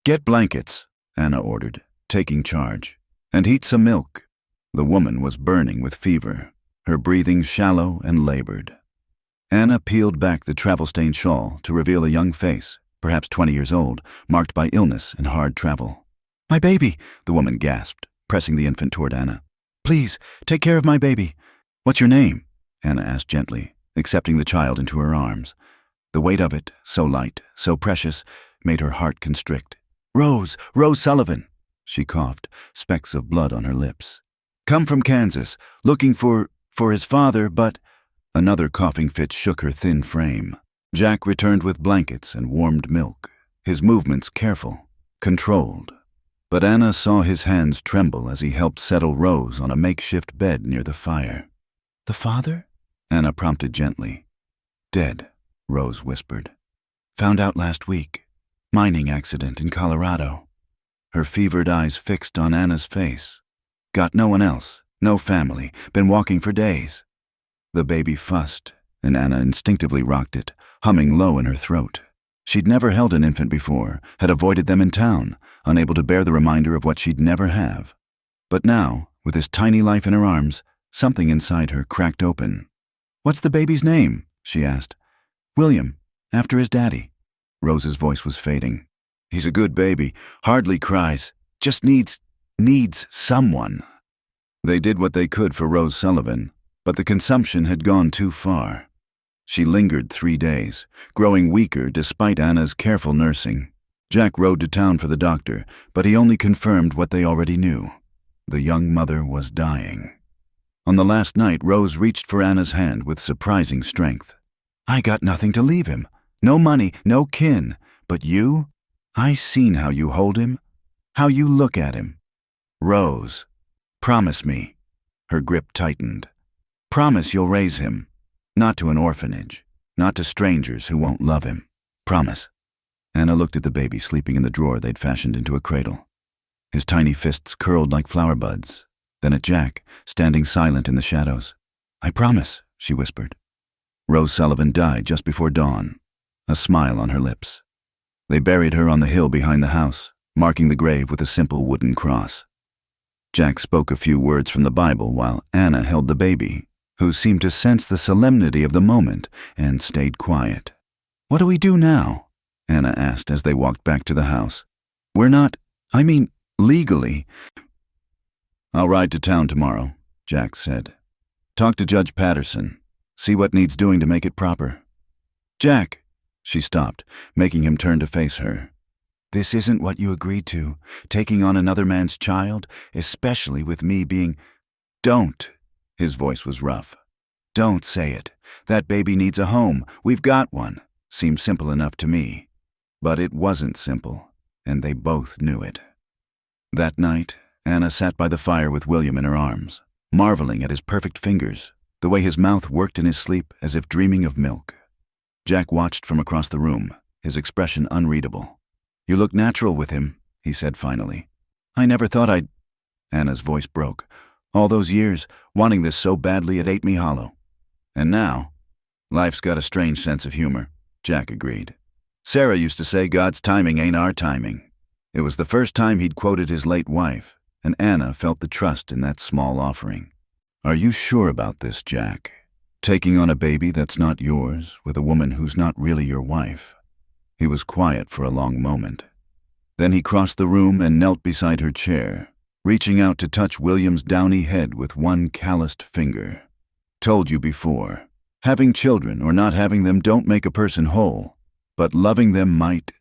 "Get blankets," Anna ordered, taking charge, "and heat some milk." The woman was burning with fever, her breathing shallow and labored. Anna peeled back the travel-stained shawl to reveal a young face, perhaps 20 years old, marked by illness and hard travel. "My baby," the woman gasped, pressing the infant toward Anna. "Please, take care of my baby." "What's your name?" Anna asked gently, accepting the child into her arms. The weight of it, so light, so precious, made her heart constrict. Rose Sullivan," she coughed, specks of blood on her lips. "Come from Kansas, looking for his father, but—" Another coughing fit shook her thin frame. Jack returned with blankets and warmed milk, his movements careful, controlled. But Anna saw his hands tremble as he helped settle Rose on a makeshift bed near the fire. "The father?" Anna prompted gently. "Dead," Rose whispered. "Found out last week. Mining accident in Colorado." Her fevered eyes fixed on Anna's face. "Got no one else, no family, been walking for days." The baby fussed, and Anna instinctively rocked it, humming low in her throat. She'd never held an infant before, had avoided them in town, unable to bear the reminder of what she'd never have. But now, with this tiny life in her arms, something inside her cracked open. "What's the baby's name?" she asked. "William, after his daddy." Rose's voice was fading. "He's a good baby, hardly cries, just needs someone." They did what they could for Rose Sullivan, but the consumption had gone too far. She lingered 3 days, growing weaker despite Anna's careful nursing. Jack rode to town for the doctor, but he only confirmed what they already knew. The young mother was dying. On the last night, Rose reached for Anna's hand with surprising strength. "I got nothing to leave him. No money, no kin. But you? I seen how you hold him, how you look at him. Rose, promise me." Her grip tightened. "Promise you'll raise him. Not to an orphanage, not to strangers who won't love him. Promise." Anna looked at the baby sleeping in the drawer they'd fashioned into a cradle. His tiny fists curled like flower buds, then at Jack, standing silent in the shadows. "I promise," she whispered. Rose Sullivan died just before dawn, a smile on her lips. They buried her on the hill behind the house, marking the grave with a simple wooden cross. Jack spoke a few words from the Bible while Anna held the baby, who seemed to sense the solemnity of the moment and stayed quiet. "What do we do now?" Anna asked as they walked back to the house. "We're not, legally." "I'll ride to town tomorrow," Jack said. "Talk to Judge Patterson. See what needs doing to make it proper." "Jack," she stopped, making him turn to face her. "This isn't what you agreed to, taking on another man's child, especially with me being—" "Don't." His voice was rough. "Don't say it. That baby needs a home. We've got one." Seemed simple enough to me. But it wasn't simple, and they both knew it. That night, Anna sat by the fire with William in her arms, marveling at his perfect fingers, the way his mouth worked in his sleep as if dreaming of milk. Jack watched from across the room, his expression unreadable. "You look natural with him," he said finally. "I never thought I'd—" Anna's voice broke. "All those years, wanting this so badly it ate me hollow. And now, life's got a strange sense of humor," Jack agreed. "Sarah used to say God's timing ain't our timing." It was the first time he'd quoted his late wife, and Anna felt the trust in that small offering. "Are you sure about this, Jack? Taking on a baby that's not yours with a woman who's not really your wife?" He was quiet for a long moment. Then he crossed the room and knelt beside her chair, reaching out to touch William's downy head with one calloused finger. "Told you before, having children or not having them don't make a person whole, but loving them might."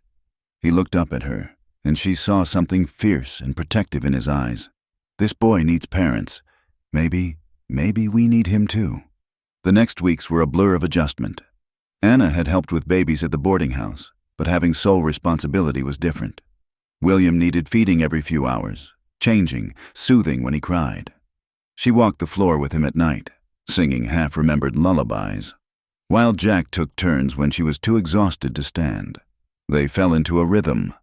He looked up at her, and she saw something fierce and protective in his eyes. "This boy needs parents. Maybe we need him too." The next weeks were a blur of adjustment. Anna had helped with babies at the boarding house, but having sole responsibility was different. William needed feeding every few hours, changing, soothing when he cried. She walked the floor with him at night, singing half-remembered lullabies, while Jack took turns when she was too exhausted to stand. They fell into a rhythm,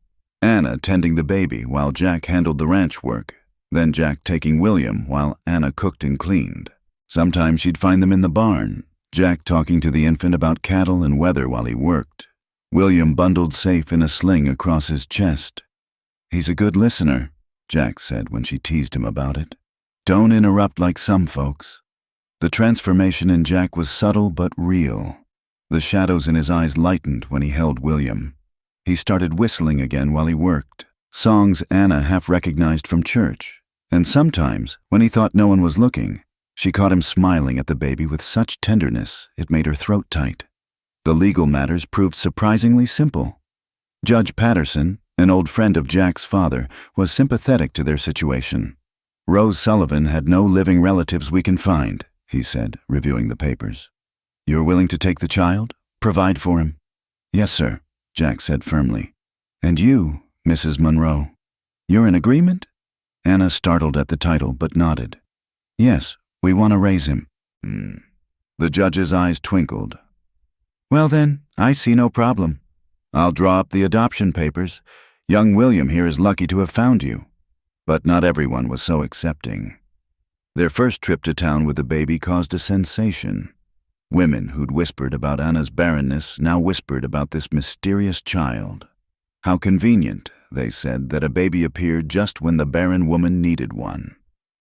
Anna tending the baby while Jack handled the ranch work, then Jack taking William while Anna cooked and cleaned. Sometimes she'd find them in the barn, Jack talking to the infant about cattle and weather while he worked, William bundled safe in a sling across his chest. "He's a good listener," Jack said when she teased him about it. "Don't interrupt like some folks." The transformation in Jack was subtle but real. The shadows in his eyes lightened when he held William. He started whistling again while he worked, songs Anna half recognized from church. And sometimes, when he thought no one was looking, she caught him smiling at the baby with such tenderness it made her throat tight. The legal matters proved surprisingly simple. Judge Patterson, an old friend of Jack's father, was sympathetic to their situation. "Rose Sullivan had no living relatives we can find," he said, reviewing the papers. "You're willing to take the child? Provide for him?" "Yes, sir," Jack said firmly. "And you, Mrs. Monroe, you're in agreement?" Anna startled at the title but nodded. "Yes, we want to raise him." The judge's eyes twinkled. "Well then, I see no problem. I'll draw up the adoption papers. Young William here is lucky to have found you." But not everyone was so accepting. Their first trip to town with the baby caused a sensation. Women who'd whispered about Anna's barrenness now whispered about this mysterious child. How convenient, they said, that a baby appeared just when the barren woman needed one.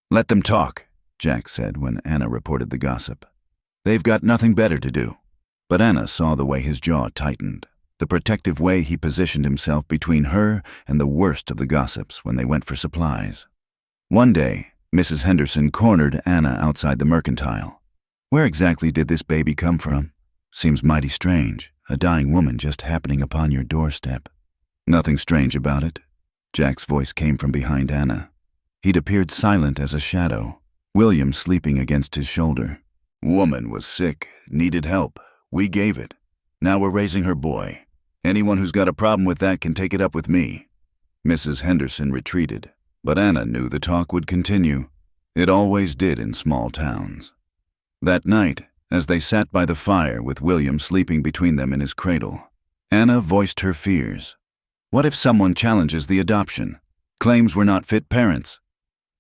"Let them talk," Jack said when Anna reported the gossip. "They've got nothing better to do." But Anna saw the way his jaw tightened, the protective way he positioned himself between her and the worst of the gossips when they went for supplies. One day, Mrs. Henderson cornered Anna outside the Mercantile. "Where exactly did this baby come from? Seems mighty strange, a dying woman just happening upon your doorstep." "Nothing strange about it." Jack's voice came from behind Anna. He'd appeared silent as a shadow, William sleeping against his shoulder. "Woman was sick, needed help. We gave it. Now we're raising her boy. Anyone who's got a problem with that can take it up with me." Mrs. Henderson retreated, but Anna knew the talk would continue. It always did in small towns. That night, as they sat by the fire with William sleeping between them in his cradle, Anna voiced her fears. "What if someone challenges the adoption, claims we're not fit parents?"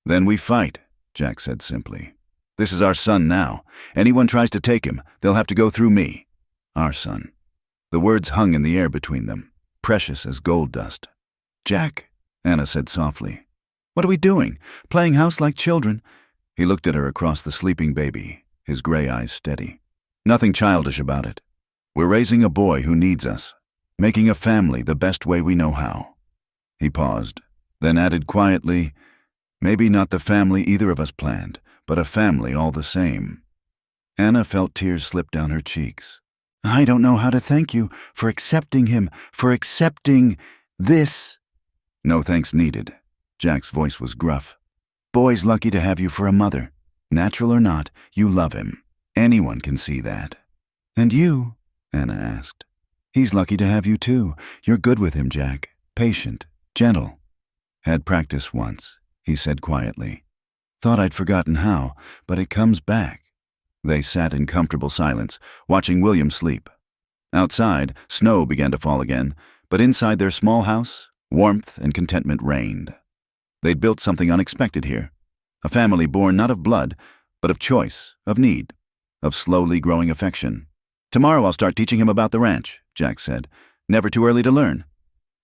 "Then we fight," Jack said simply. "This is our son now. Anyone tries to take him, they'll have to go through me. Our son." The words hung in the air between them, precious as gold dust. "Jack," Anna said softly. "What are we doing? Playing house like children?" He looked at her across the sleeping baby, his gray eyes steady. "Nothing childish about it. We're raising a boy who needs us, making a family the best way we know how." He paused, then added quietly, "Maybe not the family either of us planned, but a family all the same." Anna felt tears slip down her cheeks. "I don't know how to thank you for accepting him, for accepting this." "No thanks needed." Jack's voice was gruff. "Boy's lucky to have you for a mother. Natural or not, you love him. Anyone can see that." "And you?" Anna asked. "He's lucky to have you too. You're good with him, Jack. Patient, gentle." "Had practice once," he said quietly. "Thought I'd forgotten how, but it comes back." They sat in comfortable silence, watching William sleep. Outside, snow began to fall again, but inside their small house, warmth and contentment reigned. They'd built something unexpected here. A family born not of blood, but of choice, of need, of slowly growing affection. "Tomorrow I'll start teaching him about the ranch," Jack said. "Never too early to learn."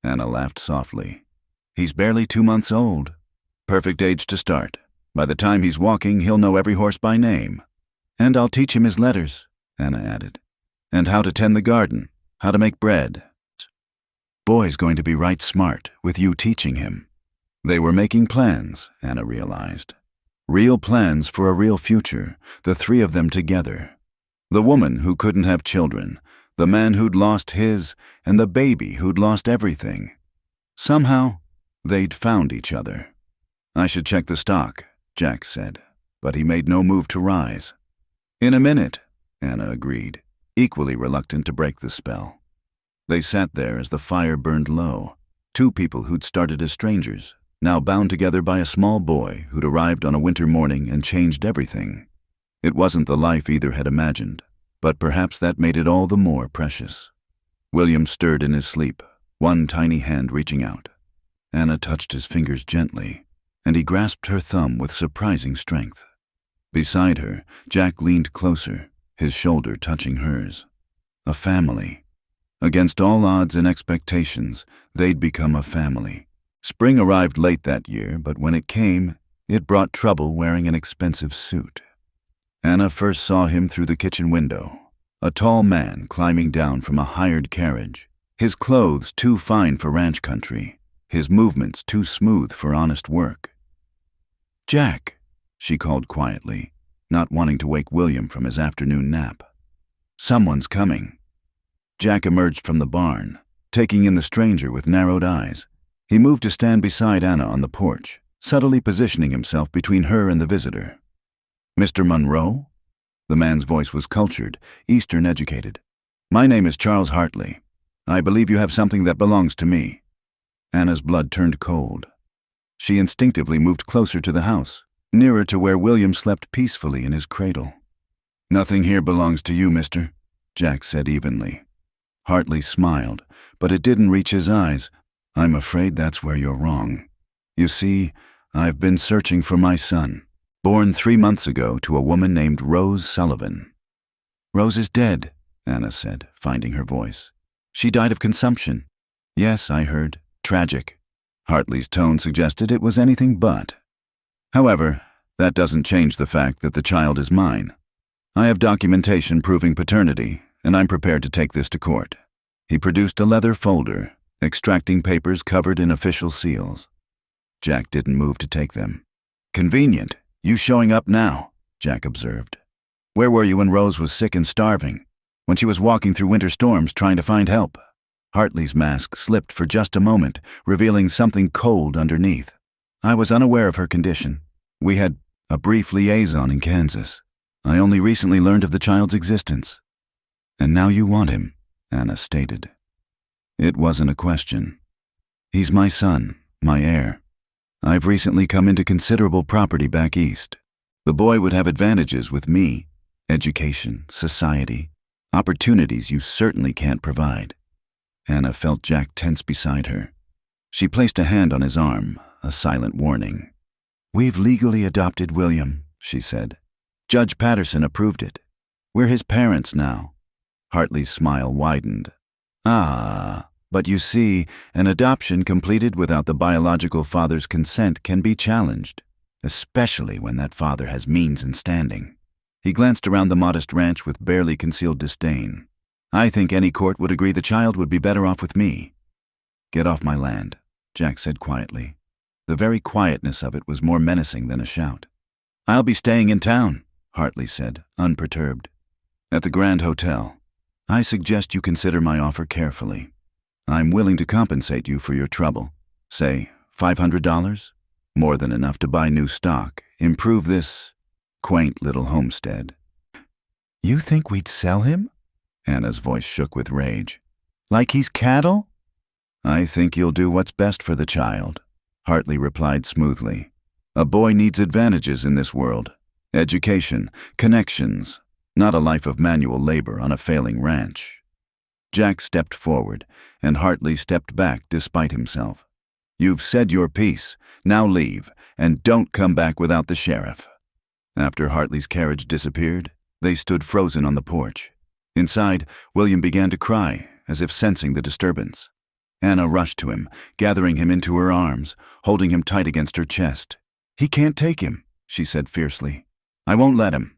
Anna laughed softly. "He's barely 2 months old. Perfect age to start. By the time he's walking, he'll know every horse by name." "And I'll teach him his letters," Anna added. "And how to tend the garden, how to make bread." "Boy's going to be right smart, with you teaching him." They were making plans, Anna realized. Real plans for a real future, the three of them together. The woman who couldn't have children, the man who'd lost his, and the baby who'd lost everything. Somehow, they'd found each other. "I should check the stock," Jack said, but he made no move to rise. "In a minute," Anna agreed, equally reluctant to break the spell. They sat there as the fire burned low, two people who'd started as strangers, now bound together by a small boy who'd arrived on a winter morning and changed everything. It wasn't the life either had imagined, but perhaps that made it all the more precious. William stirred in his sleep, one tiny hand reaching out. Anna touched his fingers gently, and he grasped her thumb with surprising strength. Beside her, Jack leaned closer, his shoulder touching hers. A family. Against all odds and expectations, they'd become a family. Spring arrived late that year, but when it came, it brought trouble wearing an expensive suit. Anna first saw him through the kitchen window, a tall man climbing down from a hired carriage, his clothes too fine for ranch country, his movements too smooth for honest work. "Jack," she called quietly, not wanting to wake William from his afternoon nap. "Someone's coming." Jack emerged from the barn, taking in the stranger with narrowed eyes. He moved to stand beside Anna on the porch, subtly positioning himself between her and the visitor. "Mr. Monroe?" The man's voice was cultured, Eastern educated. "My name is Charles Hartley. I believe you have something that belongs to me." Anna's blood turned cold. She instinctively moved closer to the house, nearer to where William slept peacefully in his cradle. "Nothing here belongs to you, mister," Jack said evenly. Hartley smiled, but it didn't reach his eyes. "I'm afraid that's where you're wrong. You see, I've been searching for my son, born 3 months ago to a woman named Rose Sullivan." Rose is dead, Anna said, finding her voice. She died of consumption. Yes, I heard. Tragic. Hartley's tone suggested it was anything but. However, that doesn't change the fact that the child is mine. I have documentation proving paternity, and I'm prepared to take this to court. He produced a leather folder, extracting papers covered in official seals. Jack didn't move to take them. Convenient. You showing up now, Jack observed. Where were you when Rose was sick and starving? When she was walking through winter storms trying to find help? Hartley's mask slipped for just a moment, revealing something cold underneath. I was unaware of her condition. We had a brief liaison in Kansas. I only recently learned of the child's existence. And now you want him, Anna stated. It wasn't a question. He's my son, my heir. I've recently come into considerable property back east. The boy would have advantages with me, education, society, opportunities you certainly can't provide. Anna felt Jack tense beside her. She placed a hand on his arm, a silent warning. We've legally adopted William, she said. Judge Patterson approved it. We're his parents now. Hartley's smile widened. Ah, but you see, an adoption completed without the biological father's consent can be challenged, especially when that father has means and standing. He glanced around the modest ranch with barely concealed disdain. I think any court would agree the child would be better off with me. Get off my land, Jack said quietly. The very quietness of it was more menacing than a shout. I'll be staying in town, Hartley said, unperturbed. At the Grand Hotel. I suggest you consider my offer carefully. I'm willing to compensate you for your trouble. Say, $500? More than enough to buy new stock, improve this quaint little homestead. You think we'd sell him? Anna's voice shook with rage. Like he's cattle? I think you'll do what's best for the child, Hartley replied smoothly. A boy needs advantages in this world. Education, connections, not a life of manual labor on a failing ranch. Jack stepped forward, and Hartley stepped back despite himself. You've said your piece. Now leave, and don't come back without the sheriff. After Hartley's carriage disappeared, they stood frozen on the porch. Inside, William began to cry, as if sensing the disturbance. Anna rushed to him, gathering him into her arms, holding him tight against her chest. He can't take him, she said fiercely. I won't let him.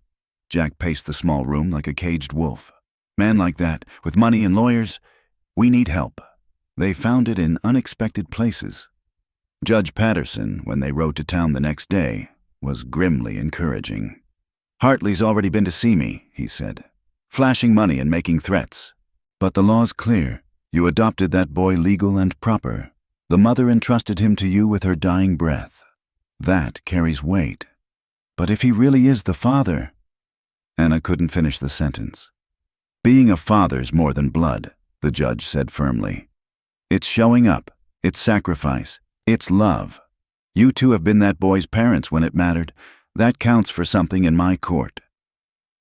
Jack paced the small room like a caged wolf. Man like that, with money and lawyers, we need help. They found it in unexpected places. Judge Patterson, when they rode to town the next day, was grimly encouraging. Hartley's already been to see me, he said, flashing money and making threats. But the law's clear. You adopted that boy legal and proper. The mother entrusted him to you with her dying breath. That carries weight. But if he really is the father... Anna couldn't finish the sentence. Being a father's more than blood, the judge said firmly. It's showing up. It's sacrifice. It's love. You two have been that boy's parents when it mattered. That counts for something in my court.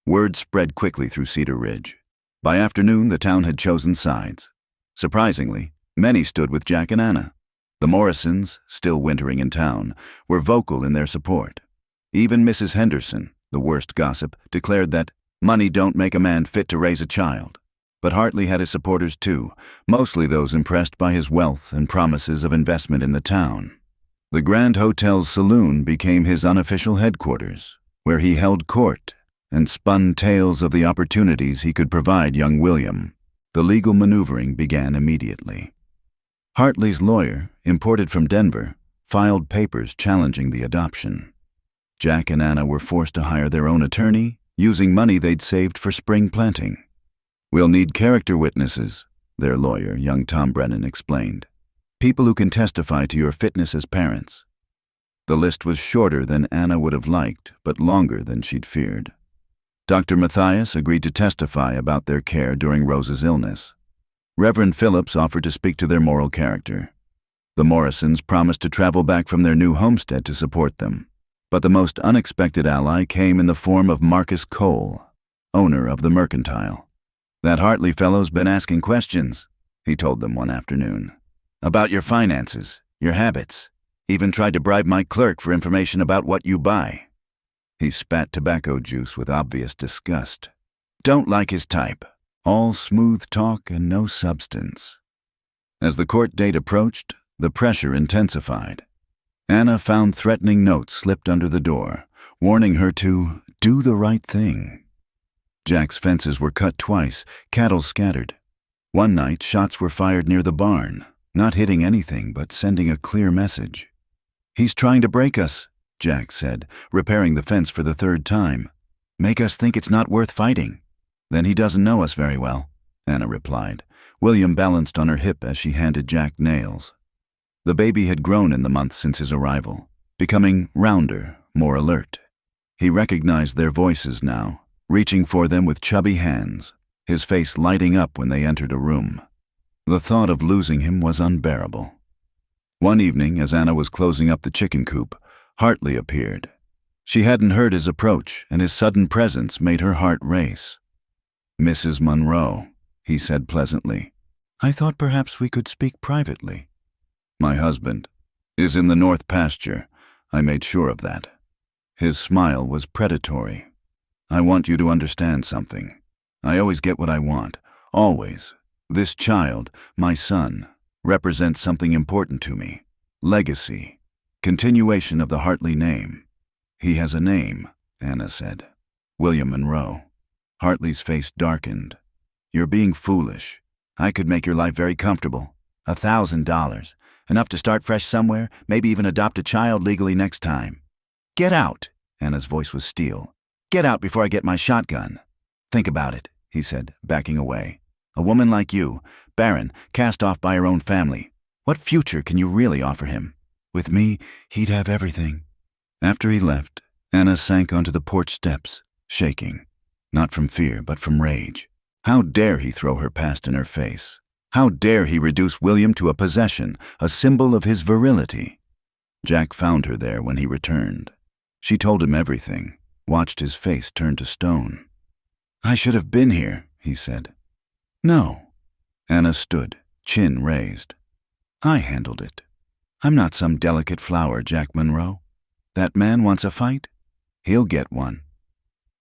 Word spread quickly through Cedar Ridge. By afternoon, the town had chosen sides. Surprisingly, many stood with Jack and Anna. The Morrisons, still wintering in town, were vocal in their support. Even Mrs. Henderson, the worst gossip, declared that money don't make a man fit to raise a child. But Hartley had his supporters too, mostly those impressed by his wealth and promises of investment in the town. The Grand Hotel's saloon became his unofficial headquarters, where he held court and spun tales of the opportunities he could provide young William. The legal maneuvering began immediately. Hartley's lawyer, imported from Denver, filed papers challenging the adoption. Jack and Anna were forced to hire their own attorney, using money they'd saved for spring planting. We'll need character witnesses, their lawyer, young Tom Brennan, explained. People who can testify to your fitness as parents. The list was shorter than Anna would have liked, but longer than she'd feared. Dr. Matthias agreed to testify about their care during Rose's illness. Reverend Phillips offered to speak to their moral character. The Morrisons promised to travel back from their new homestead to support them. But the most unexpected ally came in the form of Marcus Cole, owner of the Mercantile. That Hartley fellow's been asking questions, he told them one afternoon. About your finances, your habits. Even tried to bribe my clerk for information about what you buy. He spat tobacco juice with obvious disgust. Don't like his type. All smooth talk and no substance. As the court date approached, the pressure intensified. Anna found threatening notes slipped under the door, warning her to do the right thing. Jack's fences were cut twice, cattle scattered. One night, shots were fired near the barn, not hitting anything but sending a clear message. "He's trying to break us," Jack said, repairing the fence for the third time. "Make us think it's not worth fighting." "Then he doesn't know us very well," Anna replied. William balanced on her hip as she handed Jack nails. The baby had grown in the months since his arrival, becoming rounder, more alert. He recognized their voices now, reaching for them with chubby hands, his face lighting up when they entered a room. The thought of losing him was unbearable. One evening, as Anna was closing up the chicken coop, Hartley appeared. She hadn't heard his approach, and his sudden presence made her heart race. "Mrs. Monroe," he said pleasantly. "I thought perhaps we could speak privately." "My husband is in the north pasture. I made sure of that." His smile was predatory. "I want you to understand something. I always get what I want, always. This child, my son, represents something important to me. Legacy. Continuation of the Hartley name." "He has a name," Anna said. "William Monroe." Hartley's face darkened. "You're being foolish. I could make your life very comfortable. $1,000. Enough to start fresh somewhere, maybe even adopt a child legally next time." "Get out!" Anna's voice was steel. "Get out before I get my shotgun." "Think about it," he said, backing away. "A woman like you, barren, cast off by her own family. What future can you really offer him? With me, he'd have everything." After he left, Anna sank onto the porch steps, shaking. Not from fear, but from rage. How dare he throw her past in her face? How dare he reduce William to a possession, a symbol of his virility? Jack found her there when he returned. She told him everything, watched his face turn to stone. "I should have been here," he said. "No." Anna stood, chin raised. "I handled it. I'm not some delicate flower, Jack Monroe. That man wants a fight? He'll get one."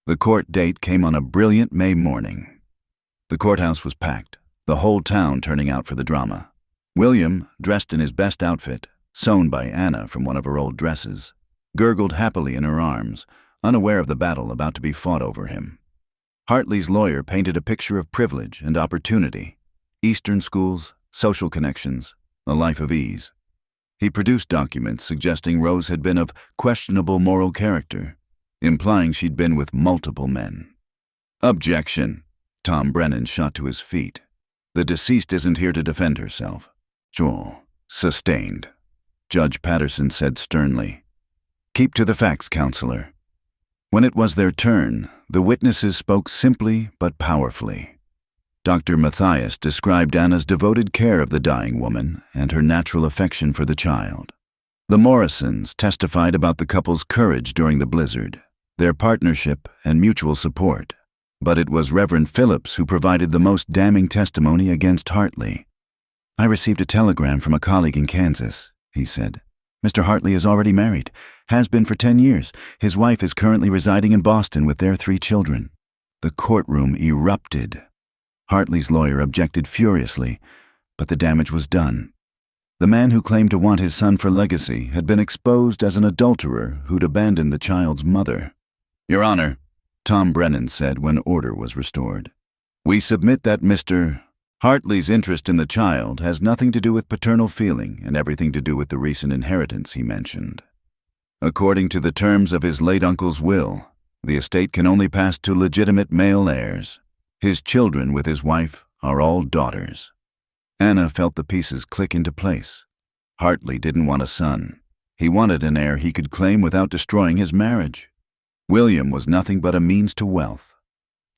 The court date came on a brilliant May morning. The courthouse was packed, the whole town turning out for the drama. William, dressed in his best outfit, sewn by Anna from one of her old dresses, gurgled happily in her arms, unaware of the battle about to be fought over him. Hartley's lawyer painted a picture of privilege and opportunity, Eastern schools, social connections, a life of ease. He produced documents suggesting Rose had been of questionable moral character, implying she'd been with multiple men. "Objection!" Tom Brennan shot to his feet. "The deceased isn't here to defend herself." "Sure. Sustained," Judge Patterson said sternly. "Keep to the facts, counselor." When it was their turn, the witnesses spoke simply but powerfully. Dr. Matthias described Anna's devoted care of the dying woman and her natural affection for the child. The Morrisons testified about the couple's courage during the blizzard, their partnership and mutual support. But it was Reverend Phillips who provided the most damning testimony against Hartley. "I received a telegram from a colleague in Kansas," he said. "Mr. Hartley is already married, has been for 10 years. His wife is currently residing in Boston with their 3 children. The courtroom erupted. Hartley's lawyer objected furiously, but the damage was done. The man who claimed to want his son for legacy had been exposed as an adulterer who'd abandoned the child's mother. "Your Honor," Tom Brennan said when order was restored, "we submit that Mr. Hartley's interest in the child has nothing to do with paternal feeling and everything to do with the recent inheritance he mentioned. According to the terms of his late uncle's will, the estate can only pass to legitimate male heirs. His children with his wife are all daughters." Anna felt the pieces click into place. Hartley didn't want a son. He wanted an heir he could claim without destroying his marriage. William was nothing but a means to wealth.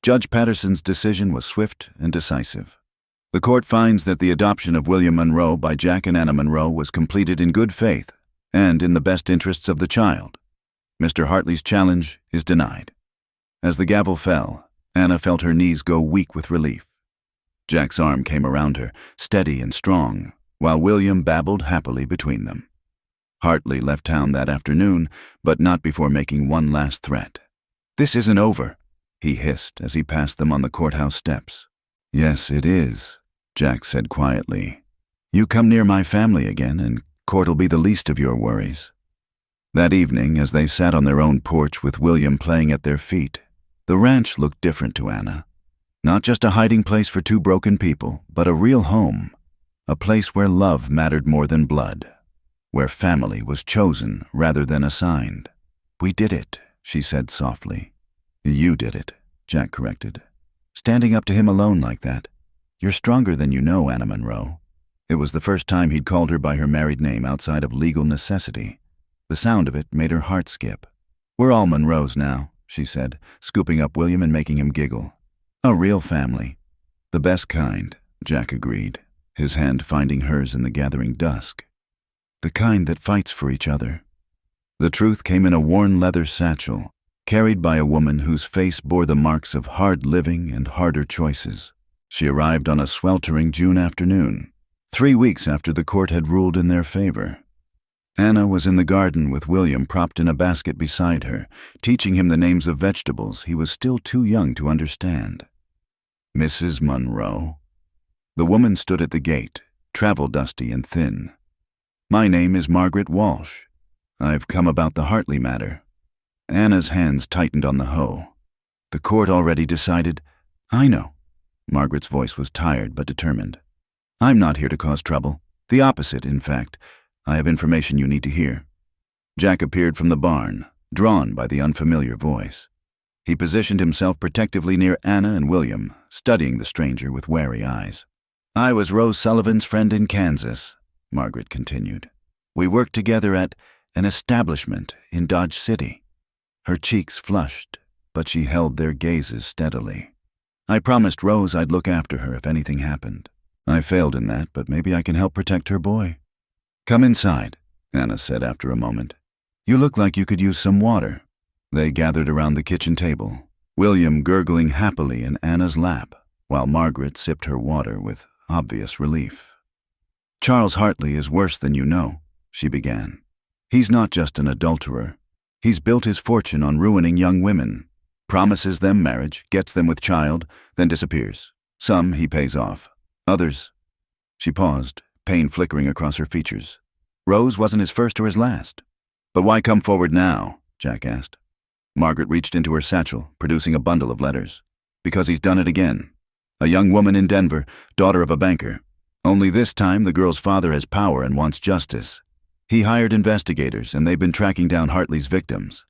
Judge Patterson's decision was swift and decisive. The court finds that the adoption of William Monroe by Jack and Anna Monroe was completed in good faith and in the best interests of the child. Mr. Hartley's challenge is denied. As the gavel fell, Anna felt her knees go weak with relief. Jack's arm came around her, steady and strong, while William babbled happily between them. Hartley left town that afternoon, but not before making one last threat. "This isn't over." he hissed as he passed them on the courthouse steps. Yes, it is, Jack said quietly. You come near my family again, and court'll be the least of your worries. That evening, as they sat on their own porch with William playing at their feet, the ranch looked different to Anna. Not just a hiding place for two broken people, but a real home. A place where love mattered more than blood. Where family was chosen rather than assigned. We did it, she said softly. You did it, Jack corrected. Standing up to him alone like that. You're stronger than you know, Anna Monroe. It was the first time he'd called her by her married name outside of legal necessity. The sound of it made her heart skip. We're all Monroes now, she said, scooping up William and making him giggle. A real family. The best kind, Jack agreed, his hand finding hers in the gathering dusk. The kind that fights for each other. The truth came in a worn leather satchel, carried by a woman whose face bore the marks of hard living and harder choices. She arrived on a sweltering June afternoon, 3 weeks after the court had ruled in their favor. Anna was in the garden with William propped in a basket beside her, teaching him the names of vegetables he was still too young to understand. Mrs. Monroe. The woman stood at the gate, travel-dusty and thin. My name is Margaret Walsh. I've come about the Hartley matter. Anna's hands tightened on the hoe. The court already decided. I know. Margaret's voice was tired but determined. I'm not here to cause trouble. The opposite, in fact. I have information you need to hear. Jack appeared from the barn, drawn by the unfamiliar voice. He positioned himself protectively near Anna and William, studying the stranger with wary eyes. I was Rose Sullivan's friend in Kansas, Margaret continued. We worked together at an establishment in Dodge City. Her cheeks flushed, but she held their gazes steadily. I promised Rose I'd look after her if anything happened. I failed in that, but maybe I can help protect her boy. Come inside, Anna said after a moment. You look like you could use some water. They gathered around the kitchen table, William gurgling happily in Anna's lap, while Margaret sipped her water with obvious relief. Charles Hartley is worse than you know, she began. He's not just an adulterer. He's built his fortune on ruining young women. Promises them marriage, gets them with child, then disappears. Some he pays off. Others. She paused, pain flickering across her features. Rose wasn't his first or his last. But why come forward now? Jack asked. Margaret reached into her satchel, producing a bundle of letters. Because he's done it again. A young woman in Denver, daughter of a banker. Only this time the girl's father has power and wants justice. He hired investigators, and they've been tracking down Hartley's victims.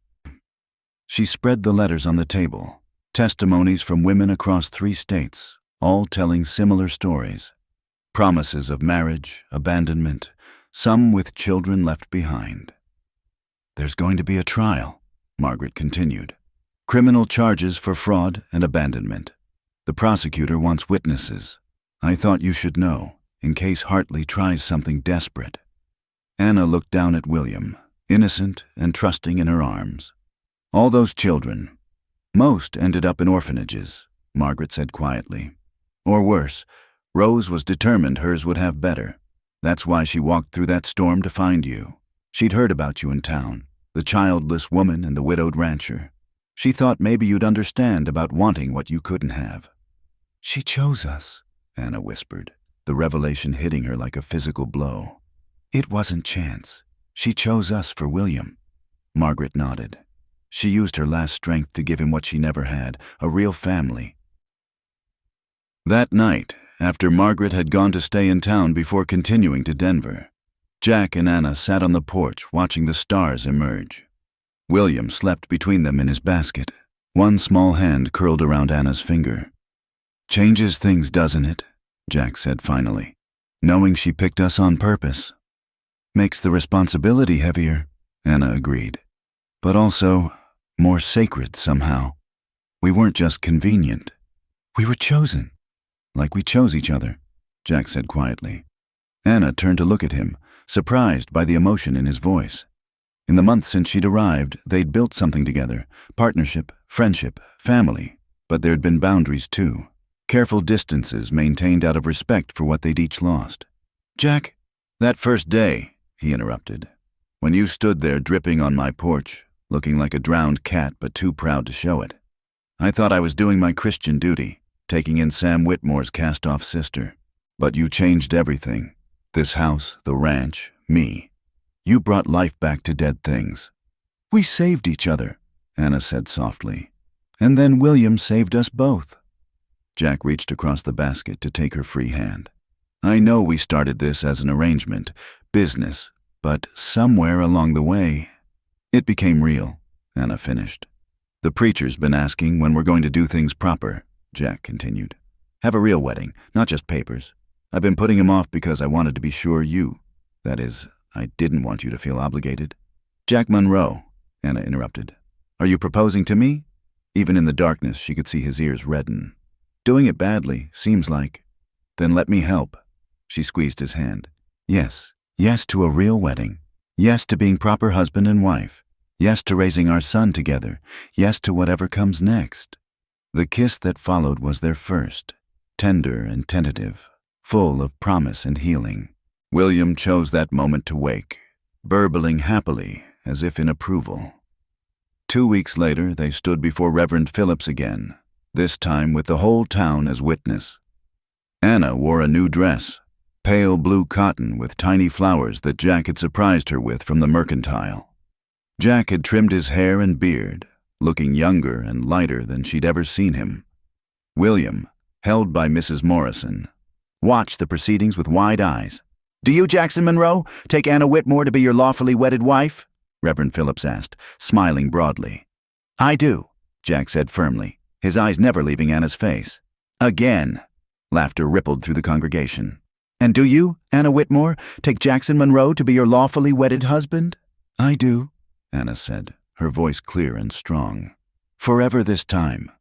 She spread the letters on the table, testimonies from women across 3 states, all telling similar stories. Promises of marriage, abandonment, some with children left behind. There's going to be a trial, Margaret continued. Criminal charges for fraud and abandonment. The prosecutor wants witnesses. I thought you should know, in case Hartley tries something desperate. Anna looked down at William, innocent and trusting in her arms. All those children. Most ended up in orphanages, Margaret said quietly. Or worse, Rose was determined hers would have better. That's why she walked through that storm to find you. She'd heard about you in town, the childless woman and the widowed rancher. She thought maybe you'd understand about wanting what you couldn't have. She chose us, Anna whispered, the revelation hitting her like a physical blow. It wasn't chance. She chose us for William. Margaret nodded. She used her last strength to give him what she never had, a real family. That night, after Margaret had gone to stay in town before continuing to Denver, Jack and Anna sat on the porch watching the stars emerge. William slept between them in his basket, one small hand curled around Anna's finger. Changes things, doesn't it? Jack said finally, knowing she picked us on purpose. Makes the responsibility heavier, Anna agreed, but also more sacred somehow. We weren't just convenient. We were chosen. Like we chose each other, Jack said quietly. Anna turned to look at him, surprised by the emotion in his voice. In the months since she'd arrived, they'd built something together, partnership, friendship, family, but there'd been boundaries too, careful distances maintained out of respect for what they'd each lost. Jack, that first day, he interrupted, when you stood there dripping on my porch, looking like a drowned cat but too proud to show it. I thought I was doing my Christian duty, taking in Sam Whitmore's cast-off sister. But you changed everything. This house, the ranch, me. You brought life back to dead things. We saved each other, Anna said softly. And then William saved us both. Jack reached across the basket to take her free hand. I know we started this as an arrangement, business, but somewhere along the way, it became real, Anna finished. The preacher's been asking when we're going to do things proper, Jack continued. Have a real wedding, not just papers. I've been putting him off because I wanted to be sure that is, I didn't want you to feel obligated. Jack Monroe, Anna interrupted. Are you proposing to me? Even in the darkness, she could see his ears redden. Doing it badly, seems like. Then let me help. She squeezed his hand. Yes, yes to a real wedding. Yes to being proper husband and wife. Yes to raising our son together. Yes to whatever comes next. The kiss that followed was their first, tender and tentative, full of promise and healing. William chose that moment to wake, burbling happily as if in approval. 2 weeks later, they stood before Reverend Phillips again, this time with the whole town as witness. Anna wore a new dress, pale blue cotton with tiny flowers that Jack had surprised her with from the Mercantile. Jack had trimmed his hair and beard, looking younger and lighter than she'd ever seen him. William, held by Mrs. Morrison, watched the proceedings with wide eyes. Do you, Jackson Monroe, take Anna Whitmore to be your lawfully wedded wife? Reverend Phillips asked, smiling broadly. I do, Jack said firmly, his eyes never leaving Anna's face. Again. Laughter rippled through the congregation. And do you, Anna Whitmore, take Jackson Monroe to be your lawfully wedded husband? I do, Anna said, her voice clear and strong. Forever this time.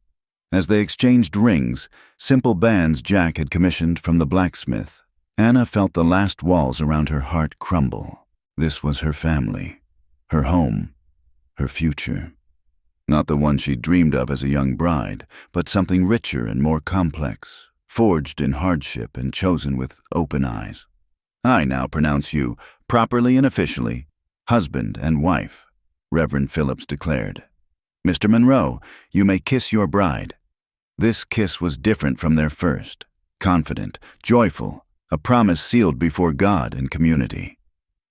As they exchanged rings, simple bands Jack had commissioned from the blacksmith, Anna felt the last walls around her heart crumble. This was her family, her home, her future. Not the one she dreamed of as a young bride, but something richer and more complex, forged in hardship and chosen with open eyes. I now pronounce you, properly and officially, husband and wife, Reverend Phillips declared. Mr. Monroe, you may kiss your bride. This kiss was different from their first, confident, joyful, a promise sealed before God and community.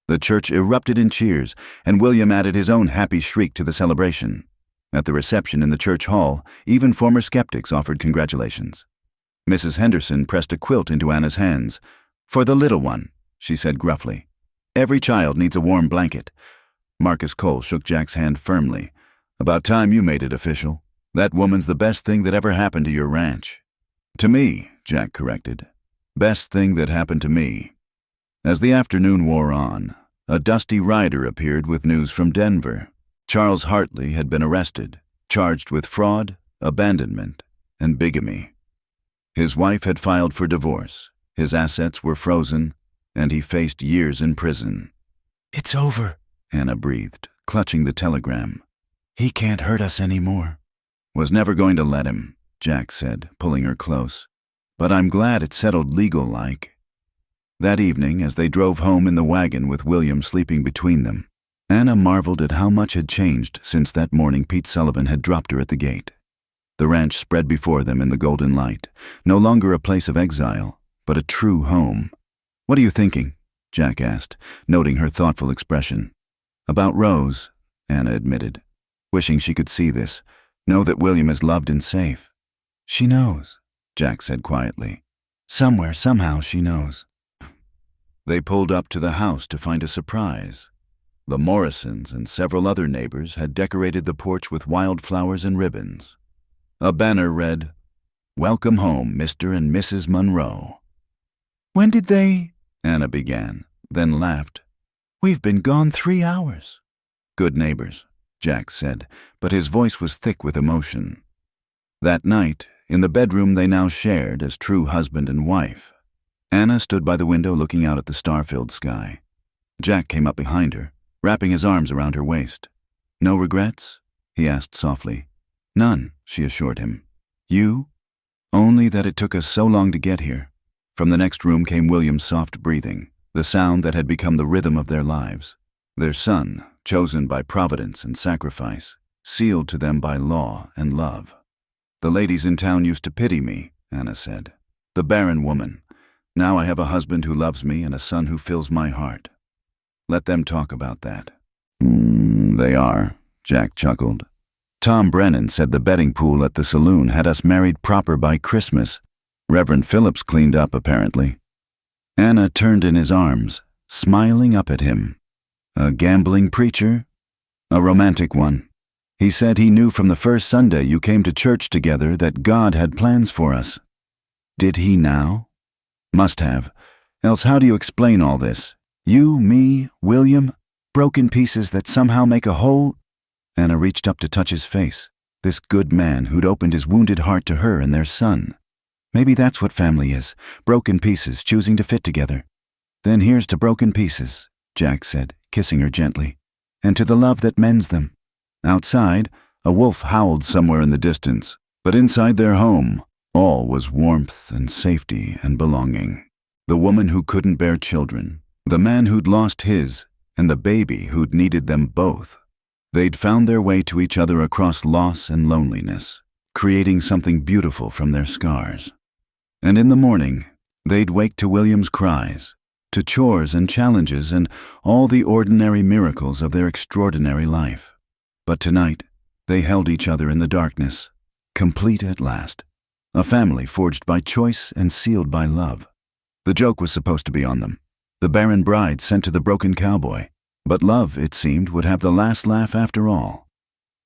The church erupted in cheers, and William added his own happy shriek to the celebration. At the reception in the church hall, even former skeptics offered congratulations. Mrs. Henderson pressed a quilt into Anna's hands. For the little one, she said gruffly. Every child needs a warm blanket. Marcus Cole shook Jack's hand firmly. About time you made it official. That woman's the best thing that ever happened to your ranch. To me, Jack corrected. Best thing that happened to me. As the afternoon wore on, a dusty rider appeared with news from Denver. Charles Hartley had been arrested, charged with fraud, abandonment, and bigamy. His wife had filed for divorce, his assets were frozen, and he faced years in prison. It's over, Anna breathed, clutching the telegram. He can't hurt us anymore. Was never going to let him, Jack said, pulling her close. But I'm glad it settled legal-like. That evening, as they drove home in the wagon with William sleeping between them, Anna marveled at how much had changed since that morning Pete Sullivan had dropped her at the gate. The ranch spread before them in the golden light, no longer a place of exile, but a true home. What are you thinking? Jack asked, noting her thoughtful expression. About Rose, Anna admitted, wishing she could see this, know that William is loved and safe. She knows, Jack said quietly. Somewhere, somehow, she knows. They pulled up to the house to find a surprise. The Morrisons and several other neighbors had decorated the porch with wildflowers and ribbons. A banner read, Welcome home, Mr. and Mrs. Monroe. When did they? Anna began, then laughed. We've been gone 3 hours. Good neighbors, Jack said, but his voice was thick with emotion. That night, in the bedroom they now shared as true husband and wife, Anna stood by the window looking out at the star-filled sky. Jack came up behind her, wrapping his arms around her waist. No regrets? He asked softly. None, she assured him. You? Only that it took us so long to get here. From the next room came William's soft breathing, the sound that had become the rhythm of their lives. Their son, chosen by providence and sacrifice, sealed to them by law and love. "The ladies in town used to pity me," Anna said. "The barren woman. Now I have a husband who loves me and a son who fills my heart. Let them talk about that." They are," Jack chuckled. "Tom Brennan said the betting pool at the saloon had us married proper by Christmas. Reverend Phillips cleaned up, apparently." Anna turned in his arms, smiling up at him. "A gambling preacher?" "A romantic one. He said he knew from the first Sunday you came to church together that God had plans for us." "Did he now?" "Must have. Else how do you explain all this? You, me, William, broken pieces that somehow make a whole—" Anna reached up to touch his face, this good man who'd opened his wounded heart to her and their son. Maybe that's what family is, broken pieces choosing to fit together. "Then here's to broken pieces," Jack said, kissing her gently, "and to the love that mends them." Outside, a wolf howled somewhere in the distance, but inside their home, all was warmth and safety and belonging. The woman who couldn't bear children, the man who'd lost his, and the baby who'd needed them both. They'd found their way to each other across loss and loneliness, creating something beautiful from their scars. And in the morning, they'd wake to William's cries, to chores and challenges and all the ordinary miracles of their extraordinary life. But tonight, they held each other in the darkness, complete at last, a family forged by choice and sealed by love. The joke was supposed to be on them, the barren bride sent to the broken cowboy, but love, it seemed, would have the last laugh after all.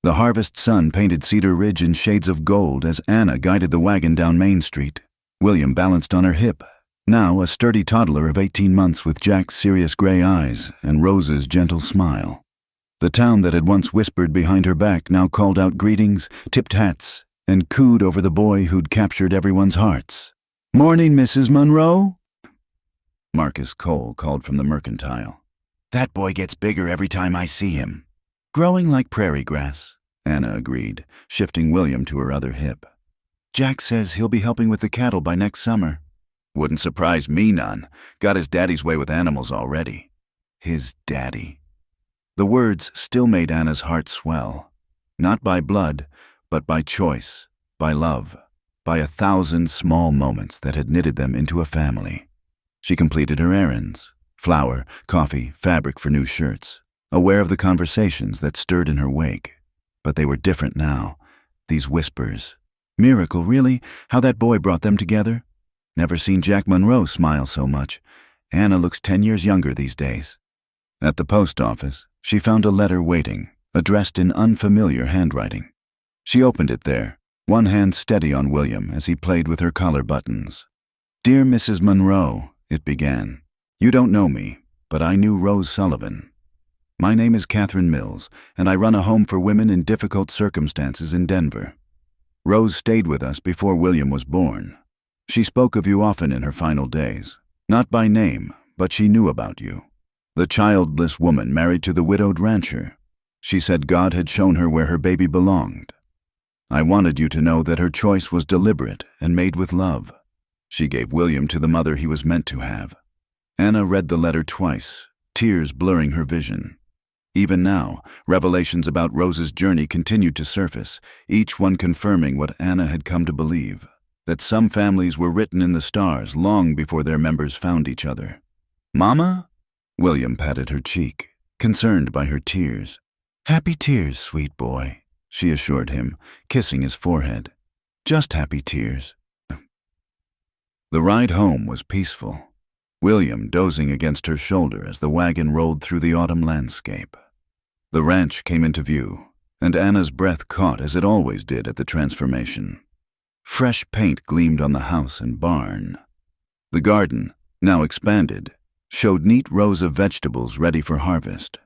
The harvest sun painted Cedar Ridge in shades of gold as Anna guided the wagon down Main Street. William balanced on her hip, now a sturdy toddler of 18 months with Jack's serious gray eyes and Rose's gentle smile. The town that had once whispered behind her back now called out greetings, tipped hats, and cooed over the boy who'd captured everyone's hearts. "Morning, Mrs. Monroe," Marcus Cole called from the Mercantile. "That boy gets bigger every time I see him." "Growing like prairie grass," Anna agreed, shifting William to her other hip. "Jack says he'll be helping with the cattle by next summer." "Wouldn't surprise me none. Got his daddy's way with animals already." His daddy. The words still made Anna's heart swell. Not by blood, but by choice, by love, by 1,000 small moments that had knitted them into a family. She completed her errands, flour, coffee, fabric for new shirts, aware of the conversations that stirred in her wake. But they were different now, these whispers. Miracle, really, how that boy brought them together. Never seen Jack Monroe smile so much. Anna looks 10 years younger these days. At the post office, she found a letter waiting, addressed in unfamiliar handwriting. She opened it there, one hand steady on William as he played with her collar buttons. "Dear Mrs. Monroe," it began. "You don't know me, but I knew Rose Sullivan. My name is Catherine Mills, and I run a home for women in difficult circumstances in Denver. Rose stayed with us before William was born. She spoke of you often in her final days, not by name, but she knew about you. The childless woman married to the widowed rancher. She said God had shown her where her baby belonged. I wanted you to know that her choice was deliberate and made with love. She gave William to the mother he was meant to have." Anna read the letter twice, tears blurring her vision. Even now, revelations about Rose's journey continued to surface, each one confirming what Anna had come to believe, that some families were written in the stars long before their members found each other. "Mama?" William patted her cheek, concerned by her tears. "Happy tears, sweet boy," she assured him, kissing his forehead. "Just happy tears." The ride home was peaceful, William dozing against her shoulder as the wagon rolled through the autumn landscape. The ranch came into view, and Anna's breath caught as it always did at the transformation. Fresh paint gleamed on the house and barn. The garden, now expanded, showed neat rows of vegetables ready for harvest.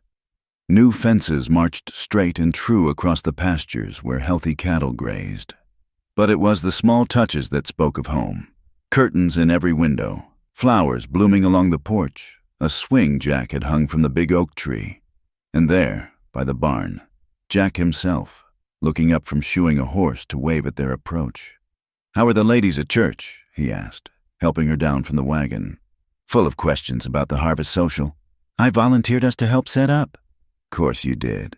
New fences marched straight and true across the pastures where healthy cattle grazed. But it was the small touches that spoke of home. Curtains in every window, flowers blooming along the porch, a swing Jack had hung from the big oak tree. And there, by the barn, Jack himself, looking up from shoeing a horse to wave at their approach. "How are the ladies at church?" he asked, helping her down from the wagon. Full of questions about the harvest social. "I volunteered us to help set up." "Course you did."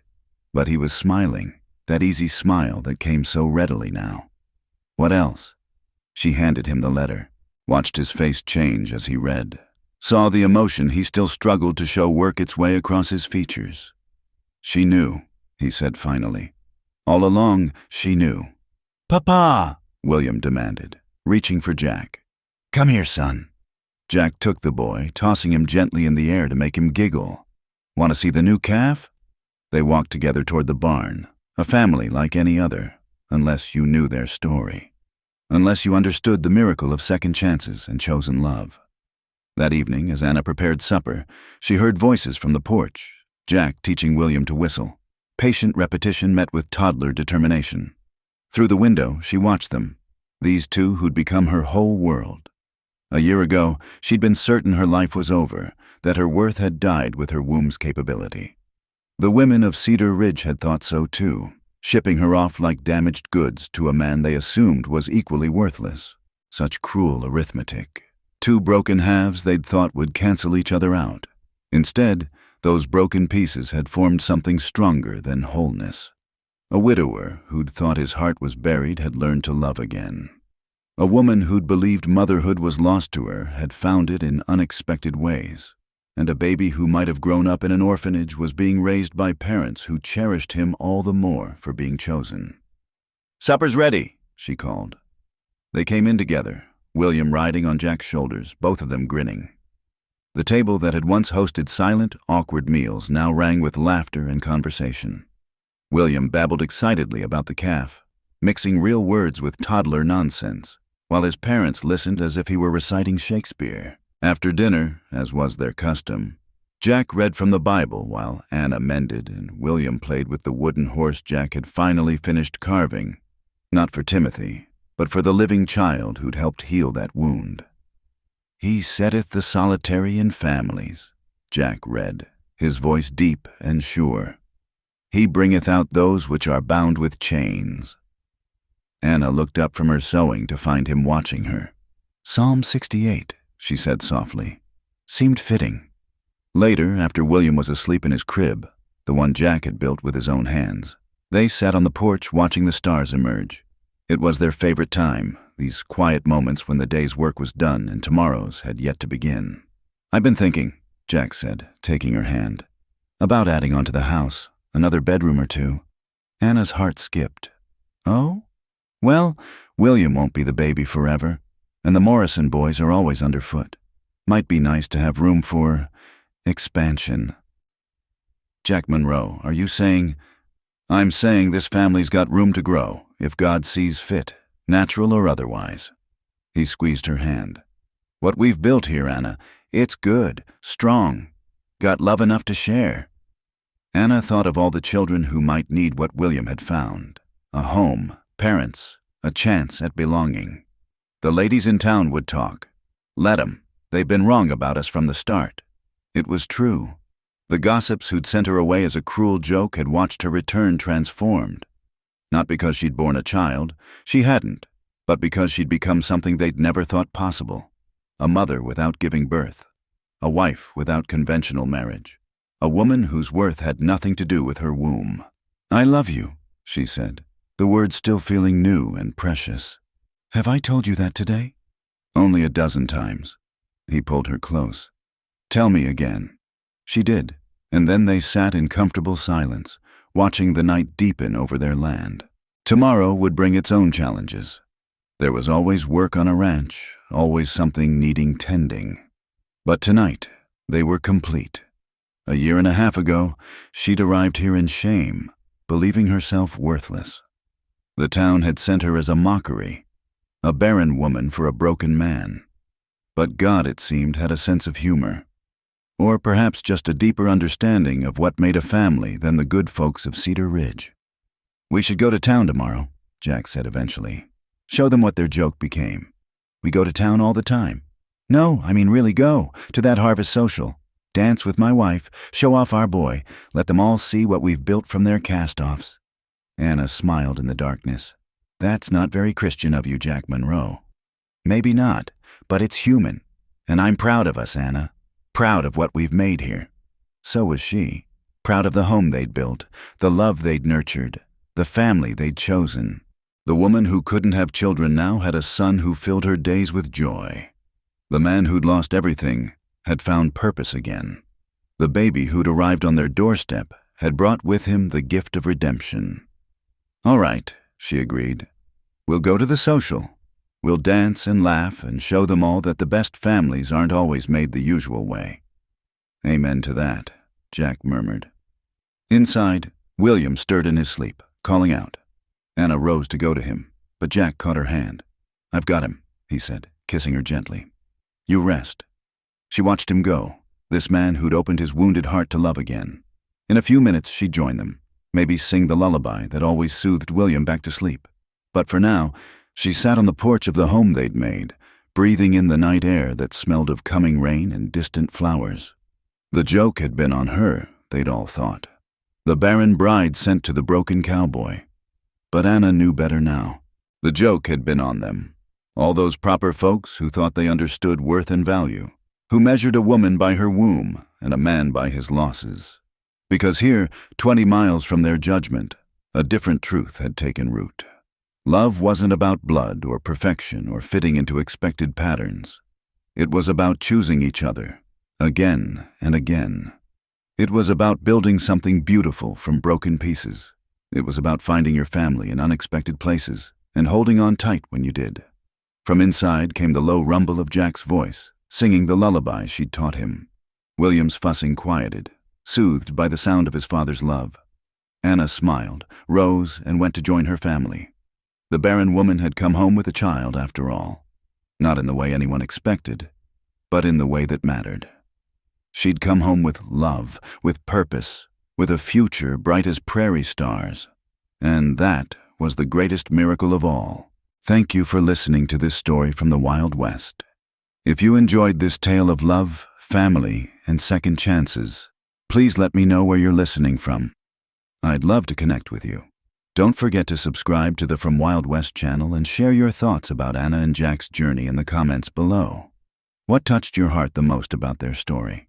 But he was smiling, that easy smile that came so readily now. What else? She handed him the letter, watched his face change as he read, saw the emotion he still struggled to show work its way across his features. She knew, he said finally. All along, she knew. "Papa," William demanded, reaching for Jack. "Come here, son." Jack took the boy, tossing him gently in the air to make him giggle. "Want to see the new calf?" They walked together toward the barn, a family like any other, unless you knew their story, unless you understood the miracle of second chances and chosen love. That evening, as Anna prepared supper, she heard voices from the porch, Jack teaching William to whistle. Patient repetition met with toddler determination. Through the window, she watched them, these two who'd become her whole world. A year ago, she'd been certain her life was over, that her worth had died with her womb's capability. The women of Cedar Ridge had thought so too, shipping her off like damaged goods to a man they assumed was equally worthless. Such cruel arithmetic. Two broken halves they'd thought would cancel each other out. Instead, those broken pieces had formed something stronger than wholeness. A widower who'd thought his heart was buried had learned to love again. A woman who'd believed motherhood was lost to her had found it in unexpected ways. And a baby who might have grown up in an orphanage was being raised by parents who cherished him all the more for being chosen. "Supper's ready," she called. They came in together, William riding on Jack's shoulders, both of them grinning. The table that had once hosted silent, awkward meals now rang with laughter and conversation. William babbled excitedly about the calf, mixing real words with toddler nonsense, while his parents listened as if he were reciting Shakespeare. After dinner, as was their custom, Jack read from the Bible while Anna mended and William played with the wooden horse Jack had finally finished carving, not for Timothy, but for the living child who'd helped heal that wound. "He setteth the solitary in families," Jack read, his voice deep and sure. "He bringeth out those which are bound with chains." Anna looked up from her sewing to find him watching her. "Psalm 68, she said softly. Seemed fitting. Later, after William was asleep in his crib, the one Jack had built with his own hands, they sat on the porch watching the stars emerge. It was their favorite time, these quiet moments when the day's work was done and tomorrow's had yet to begin. "I've been thinking," Jack said, taking her hand, "about adding onto the house, another bedroom or two." Anna's heart skipped. "Oh? Well, William won't be the baby forever, and the Morrison boys are always underfoot. Might be nice to have room for expansion." "Jack Monroe, are you saying—" "I'm saying this family's got room to grow, if God sees fit, natural or otherwise." He squeezed her hand. "What we've built here, Anna, it's good, strong, got love enough to share." Anna thought of all the children who might need what William had found. A home, parents, a chance at belonging. The ladies in town would talk. Let 'em. They've been wrong about us from the start. It was true. The gossips who'd sent her away as a cruel joke had watched her return transformed. Not because she'd borne a child, she hadn't, but because she'd become something they'd never thought possible. A mother without giving birth. A wife without conventional marriage. A woman whose worth had nothing to do with her womb. "I love you," she said, the words still feeling new and precious. "Have I told you that today?" "Only a dozen times." He pulled her close. "Tell me again." She did, and then they sat in comfortable silence, watching the night deepen over their land. Tomorrow would bring its own challenges. There was always work on a ranch, always something needing tending. But tonight, they were complete. A year and a half ago, she'd arrived here in shame, believing herself worthless. The town had sent her as a mockery, a barren woman for a broken man. But God, it seemed, had a sense of humor. Or perhaps just a deeper understanding of what made a family than the good folks of Cedar Ridge. "We should go to town tomorrow," Jack said eventually. "Show them what their joke became. We go to town all the time." "No, I mean really go, to that harvest social. Dance with my wife, show off our boy, let them all see what we've built from their cast-offs." Anna smiled in the darkness. "That's not very Christian of you, Jack Monroe." "Maybe not, but it's human. And I'm proud of us, Anna. Proud of what we've made here." So was she. Proud of the home they'd built, the love they'd nurtured, the family they'd chosen. The woman who couldn't have children now had a son who filled her days with joy. The man who'd lost everything had found purpose again. The baby who'd arrived on their doorstep had brought with him the gift of redemption. "All right," she agreed. "We'll go to the social. We'll dance and laugh and show them all that the best families aren't always made the usual way." "Amen to that," Jack murmured. Inside, William stirred in his sleep, calling out. Anna rose to go to him, but Jack caught her hand. "I've got him," he said, kissing her gently. "You rest." She watched him go, this man who'd opened his wounded heart to love again. In a few minutes, she'd join them, maybe sing the lullaby that always soothed William back to sleep. But for now, she sat on the porch of the home they'd made, breathing in the night air that smelled of coming rain and distant flowers. The joke had been on her, they'd all thought. The barren bride sent to the broken cowboy. But Anna knew better now. The joke had been on them. All those proper folks who thought they understood worth and value, who measured a woman by her womb and a man by his losses. Because here, 20 miles from their judgment, a different truth had taken root. Love wasn't about blood or perfection or fitting into expected patterns. It was about choosing each other, again and again. It was about building something beautiful from broken pieces. It was about finding your family in unexpected places and holding on tight when you did. From inside came the low rumble of Jack's voice, singing the lullaby she'd taught him. William's fussing quieted, soothed by the sound of his father's love. Anna smiled, rose, and went to join her family. The barren woman had come home with a child after all. Not in the way anyone expected, but in the way that mattered. She'd come home with love, with purpose, with a future bright as prairie stars. And that was the greatest miracle of all. Thank you for listening to this story from the Wild West. If you enjoyed this tale of love, family, and second chances, please let me know where you're listening from. I'd love to connect with you. Don't forget to subscribe to the From Wild West channel and share your thoughts about Anna and Jack's journey in the comments below. What touched your heart the most about their story?